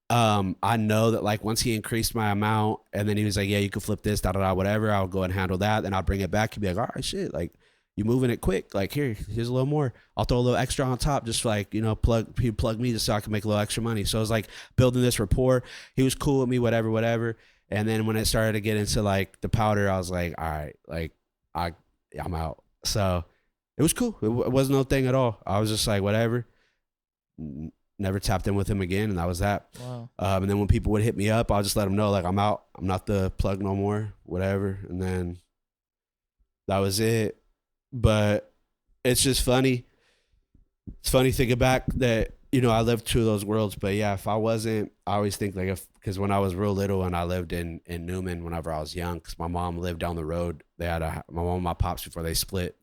I know that like once he increased my amount and then he was like, yeah, you can flip this, da da da, whatever. I'll go and handle that. Then I'll bring it back. He'd be like, all right, shit, like you moving it quick. Like here's a little more. I'll throw a little extra on top, just like, you know, plug me just so I can make a little extra money. So it was like building this rapport. He was cool with me, whatever. And then when it started to get into like the powder, I was like, all right, like I'm out. So it was cool. It wasn't no thing at all. I was just like, whatever. Never tapped in with him again, and that was that. Wow. And then when people would hit me up, I'll just let them know, like, I'm out. I'm not the plug no more, whatever. And then that was it. But it's just funny. It's funny thinking back that, you know, I lived two of those worlds. But yeah, if I wasn't, I always think like because when I was real little and I lived in Newman whenever I was young, because my mom lived down the road. They had my mom and my pops before they split,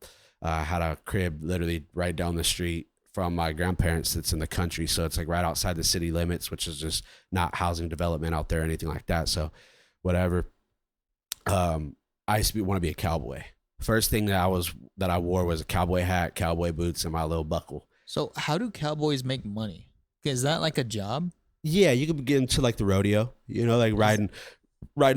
had a crib literally right down the street from my grandparents that's in the country. So it's like right outside the city limits, which is just not housing development out there or anything like that. So whatever. I used to want to be a cowboy. First thing that I wore was a cowboy hat, cowboy boots, and my little buckle. So how do cowboys make money? Is that like a job? Yeah, you could get into like the rodeo, you know, like riding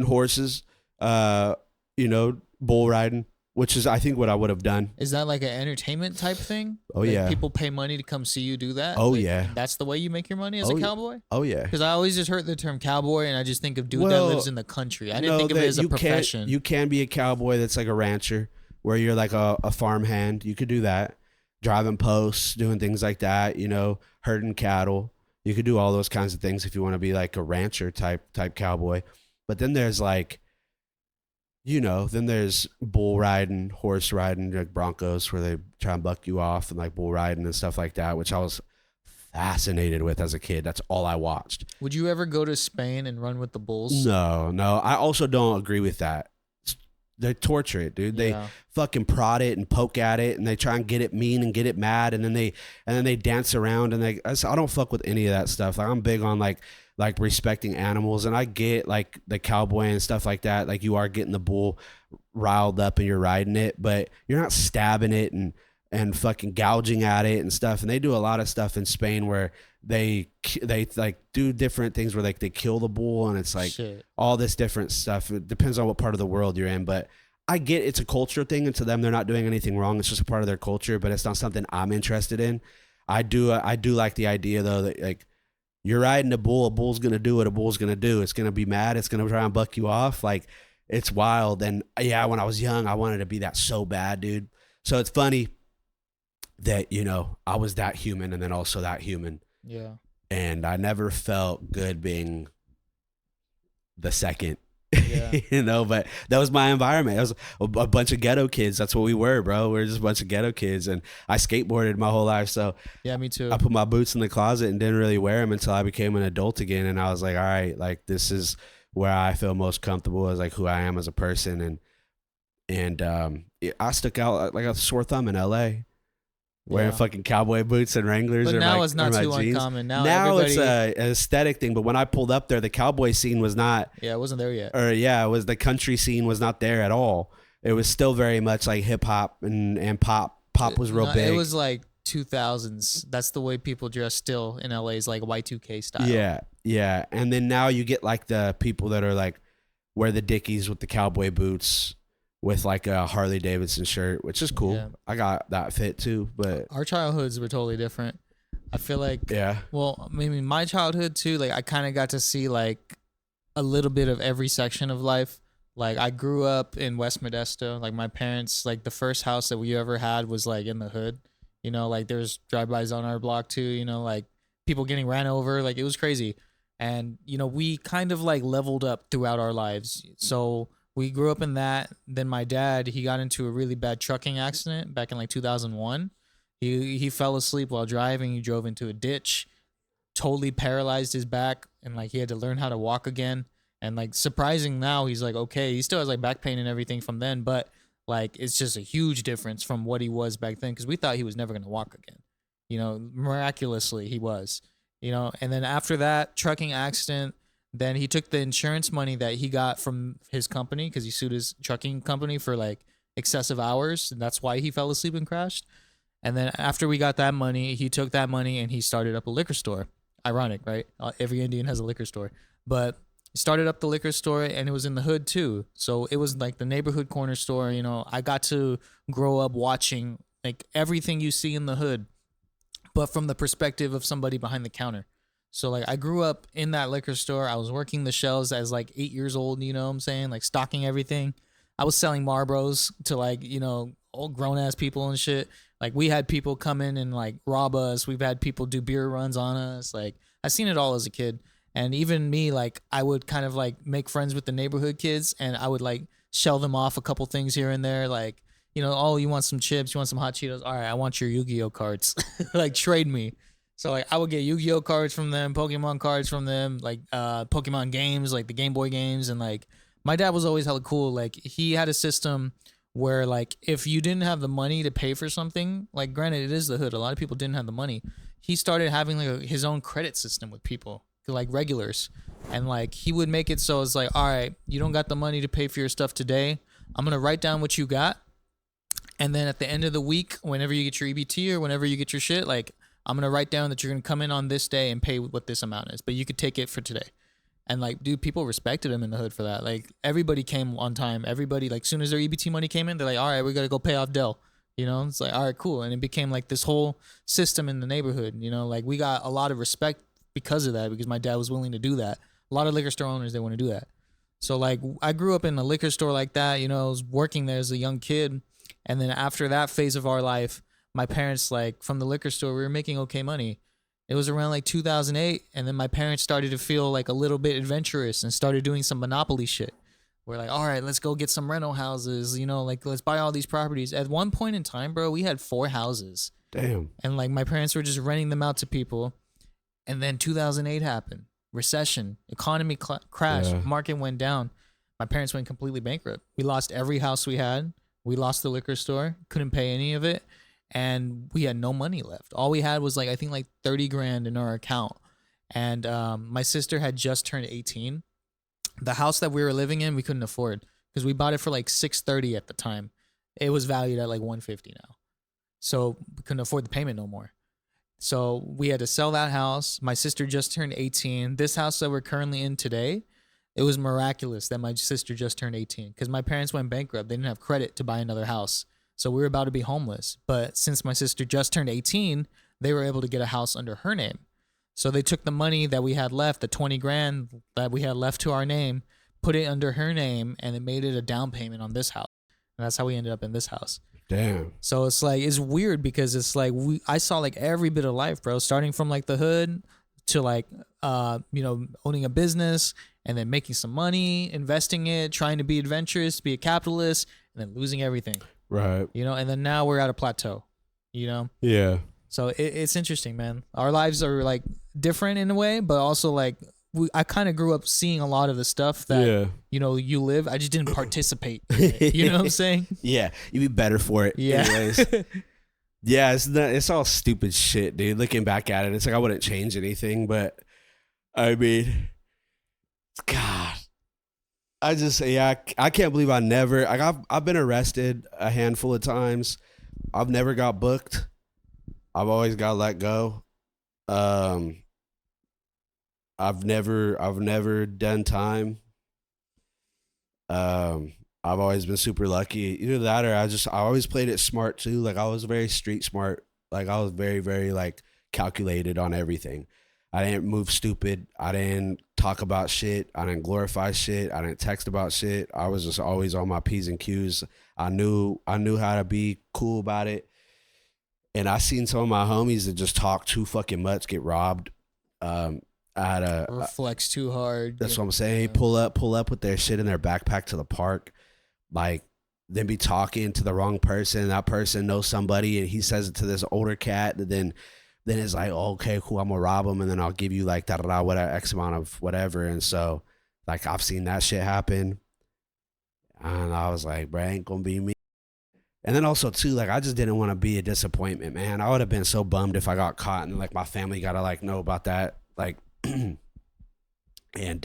horses, you know, bull riding, which is I think what I would have done. Is that like an entertainment type thing? Oh, Like, yeah. people pay money to come see you do that? Oh, Like, yeah. That's the way you make your money as a Oh, yeah. cowboy? Oh yeah. Because I always just heard the term cowboy and I just think of dude that Well, lives in the country. I didn't No, think of it that as a profession. You can be a cowboy that's like a rancher where you're like a farmhand. You could do that. Driving posts, doing things like that, you know, herding cattle. You could do all those kinds of things if you want to be like a rancher type cowboy. But then there's like, you know, then there's bull riding, horse riding, like Broncos where they try and buck you off, and like bull riding and stuff like that, which I was fascinated with as a kid. That's all I watched. Would you ever go to Spain and run with the bulls? No. I also don't agree with that. They torture it, dude. They Yeah. fucking prod it and poke at it, and they try and get it mean and get it mad, and then they dance around, and I don't fuck with any of that stuff. Like I'm big on like respecting animals, and I get like the cowboy and stuff like that. Like you are getting the bull riled up and you're riding it, but you're not stabbing it and fucking gouging at it and stuff. And they do a lot of stuff in Spain where they like do different things where like they kill the bull, and it's like Shit. all this different stuff. It depends on what part of the world you're in, but I get it's a culture thing, and to them they're not doing anything wrong. It's just a part of their culture, but it's not something I'm interested in. I do like the idea though that like you're riding a bull's gonna do what a bull's gonna do. It's gonna be mad. It's gonna try and buck you off. Like it's wild. And yeah, when I was young, I wanted to be that so bad, dude. So it's funny that, you know, I was that human and then also that human. Yeah. And I never felt good being the second, Yeah. you know, but that was my environment. It was a bunch of ghetto kids. That's what we were, bro. We were just a bunch of ghetto kids. And I skateboarded my whole life. So Yeah, me too. I put my boots in the closet and didn't really wear them until I became an adult again. And I was like, all right, like this is where I feel most comfortable as like who I am as a person. And I stuck out like a sore thumb in LA. Wearing Yeah. fucking cowboy boots and Wranglers. But or now my, it's not or my too jeans. uncommon. Now it's everybody- an aesthetic thing. But when I pulled up there, the cowboy scene was not, Yeah, it wasn't there yet. it was the country scene was not there at all. It was still very much like hip hop and pop. Pop was real No, big. It was like 2000s. That's the way people dress still in LA, is like Y2K style. Yeah. And then now you get like the people that are like wear the Dickies with the cowboy boots with like a Harley Davidson shirt, which is cool. Yeah. I got that fit too, but Our childhoods were totally different. I feel like, yeah. well, maybe my childhood too, like I kind of got to see like a little bit of every section of life. Like I grew up in West Modesto. Like my parents, like the first house that we ever had was like in the hood. You know, like there's drive-bys on our block too, you know, like people getting ran over. Like it was crazy. And, you know, we kind of like leveled up throughout our lives. So we grew up in that. Then my dad, he got into a really bad trucking accident back in like 2001. He fell asleep while driving. He drove into a ditch, totally paralyzed his back, and like he had to learn how to walk again. And like surprising now, he's like okay. He still has like back pain and everything from then, but like it's just a huge difference from what he was back then, because we thought he was never gonna walk again. You know, miraculously he was. You know, and then after that trucking accident, Then he took the insurance money that he got from his company because he sued his trucking company for like excessive hours, and that's why he fell asleep and crashed. And then after we got that money, he took that money and he started up a liquor store. Ironic, right? Every Indian has a liquor store, but he started up the liquor store, and it was in the hood too. So it was like the neighborhood corner store. You know, I got to grow up watching like everything you see in the hood, but from the perspective of somebody behind the counter. So like I grew up in that liquor store. I was working the shelves as like 8 years old, you know what I'm saying? Like stocking everything. I was selling Marlboros to like, you know, old grown ass people and shit. Like we had people come in and like rob us. We've had people do beer runs on us. Like I seen it all as a kid. And even me, like I would kind of like make friends with the neighborhood kids, and I would like shell them off a couple things here and there. Like, you know, oh, you want some chips? You want some hot Cheetos? All right, I want your Yu-Gi-Oh cards. Like trade me. So like I would get Yu-Gi-Oh cards from them, Pokemon cards from them, like Pokemon games, like the Game Boy games. And like my dad was always hella cool. Like he had a system where like if you didn't have the money to pay for something, like granted it is the hood, a lot of people didn't have the money. He started having like his own credit system with people, like regulars. And like he would make it so it's like, all right, you don't got the money to pay for your stuff today. I'm going to write down what you got. And then at the end of the week, whenever you get your EBT or whenever you get your shit, like I'm going to write down that you're going to come in on this day and pay what this amount is, but you could take it for today. And like, dude, people respected him in the hood for that. Like everybody came on time. Everybody, like soon as their EBT money came in, they're like, all right, we got to go pay off Dell. You know, it's like, all right, cool. And it became like this whole system in the neighborhood, you know, like we got a lot of respect because of that, because my dad was willing to do that. A lot of liquor store owners, they want to do that. So like I grew up in a liquor store like that, you know, I was working there as a young kid. And then after that phase of our life, my parents, like from the liquor store, we were making okay money. It was around like 2008. And then my parents started to feel like a little bit adventurous and started doing some Monopoly shit. We're like, all right, let's go get some rental houses, you know, like let's buy all these properties. At one point in time, bro, we had 4 houses. Damn. And like my parents were just renting them out to people. And then 2008 happened. Recession, economy crashed, market went down. My parents went completely bankrupt. We lost every house we had. We lost the liquor store, couldn't pay any of it. And we had no money left. All we had was like, I think like 30 grand in our account. And my sister had just turned 18. The house that we were living in, we couldn't afford because we bought it for like $630 at the time. It was valued at like $150 now. So we couldn't afford the payment no more. So we had to sell that house. My sister just turned 18. This house that we're currently in today, it was miraculous that my sister just turned 18 because my parents went bankrupt. They didn't have credit to buy another house. So we were about to be homeless. But since my sister just turned 18, they were able to get a house under her name. So they took the money that we had left, the 20 grand that we had left to our name, put it under her name, and it made it a down payment on this house. And that's how we ended up in this house. Damn. So it's like, it's weird because it's like, I saw like every bit of life, bro, starting from like the hood to like, you know, owning a business and then making some money, investing it, trying to be adventurous, be a capitalist, and then losing everything. Right. You know, and then now we're at a plateau, you know? Yeah. So it's interesting, man. Our lives are like different in a way, but also like I kind of grew up seeing a lot of the stuff that, you know, you live. I just didn't participate in it, you know what I'm saying? Yeah. You'd be better for it. Yeah. Anyways. Yeah. It's all stupid shit, dude. Looking back at it, it's like I wouldn't change anything, but I mean, God. I can't believe I've been arrested a handful of times. I've never got booked. I've always got let go. I've never done time. I've always been super lucky. Either that or I always played it smart too. Like I was very street smart. Like I was very, very like calculated on everything. I didn't move stupid. I didn't talk about shit. I didn't glorify shit. I didn't text about shit. I was just always on my P's and Q's. I knew how to be cool about it. And I seen some of my homies that just talk too fucking much get robbed. I had or flex too hard. That's what I'm saying. Pull up with their shit in their backpack to the park. Like then be talking to the wrong person. That person knows somebody and he says it to this older cat. And then it's like, oh, okay, cool. I'm gonna rob him and then I'll give you like whatever X amount of whatever. And so like I've seen that shit happen. And I was like, bro, ain't gonna be me. And then also too, like I just didn't want to be a disappointment, man. I would have been so bummed if I got caught and like my family gotta like know about that. Like, and And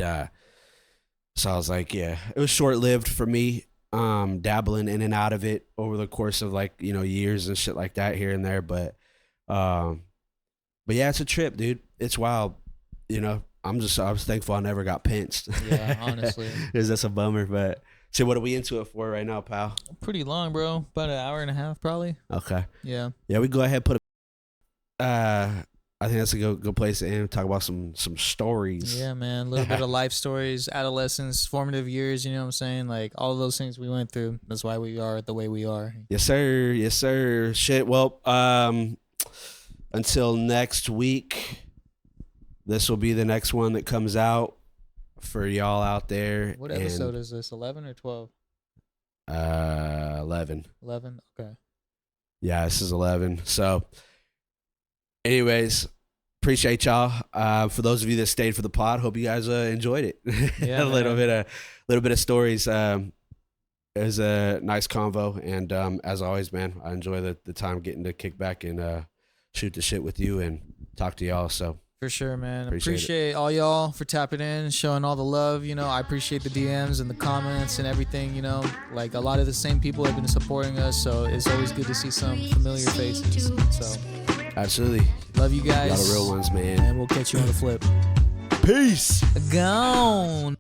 so I was like, yeah, it was short lived for me. Dabbling in and out of it over the course of like, you know, years and shit like that here and there. But yeah, it's a trip, dude. It's wild. You know, I was thankful I never got pinched. Yeah, honestly. Because that's a bummer. But so what are we into it for right now, pal? Pretty long, bro. About an hour and a half, probably. Okay. Yeah. Yeah, we go ahead and put I think that's a good place to end. Talk about some stories. Yeah, man. A little bit of life stories, adolescence, formative years, you know what I'm saying? Like all of those things we went through. That's why we are the way we are. Yes, sir. Yes, sir. Shit. Well, until next week, this will be the next one that comes out for y'all out there. What episode is this? 11 or 12? 11. 11? Okay. Yeah, this is 11. So, anyways, appreciate y'all. For those of you that stayed for the pod, hope you guys enjoyed it. Yeah, a little bit of stories. It was a nice convo, and as always, man, I enjoy the time getting to kick back and shoot the shit with you and talk to y'all. So for sure, man. Appreciate All y'all for tapping in, showing all the love. You know, I appreciate the DMs and the comments and everything. You know, like a lot of the same people have been supporting us, so it's always good to see some familiar faces. So absolutely, love you guys. Y'all the real ones, man. And we'll catch you on the flip. Peace. Gone.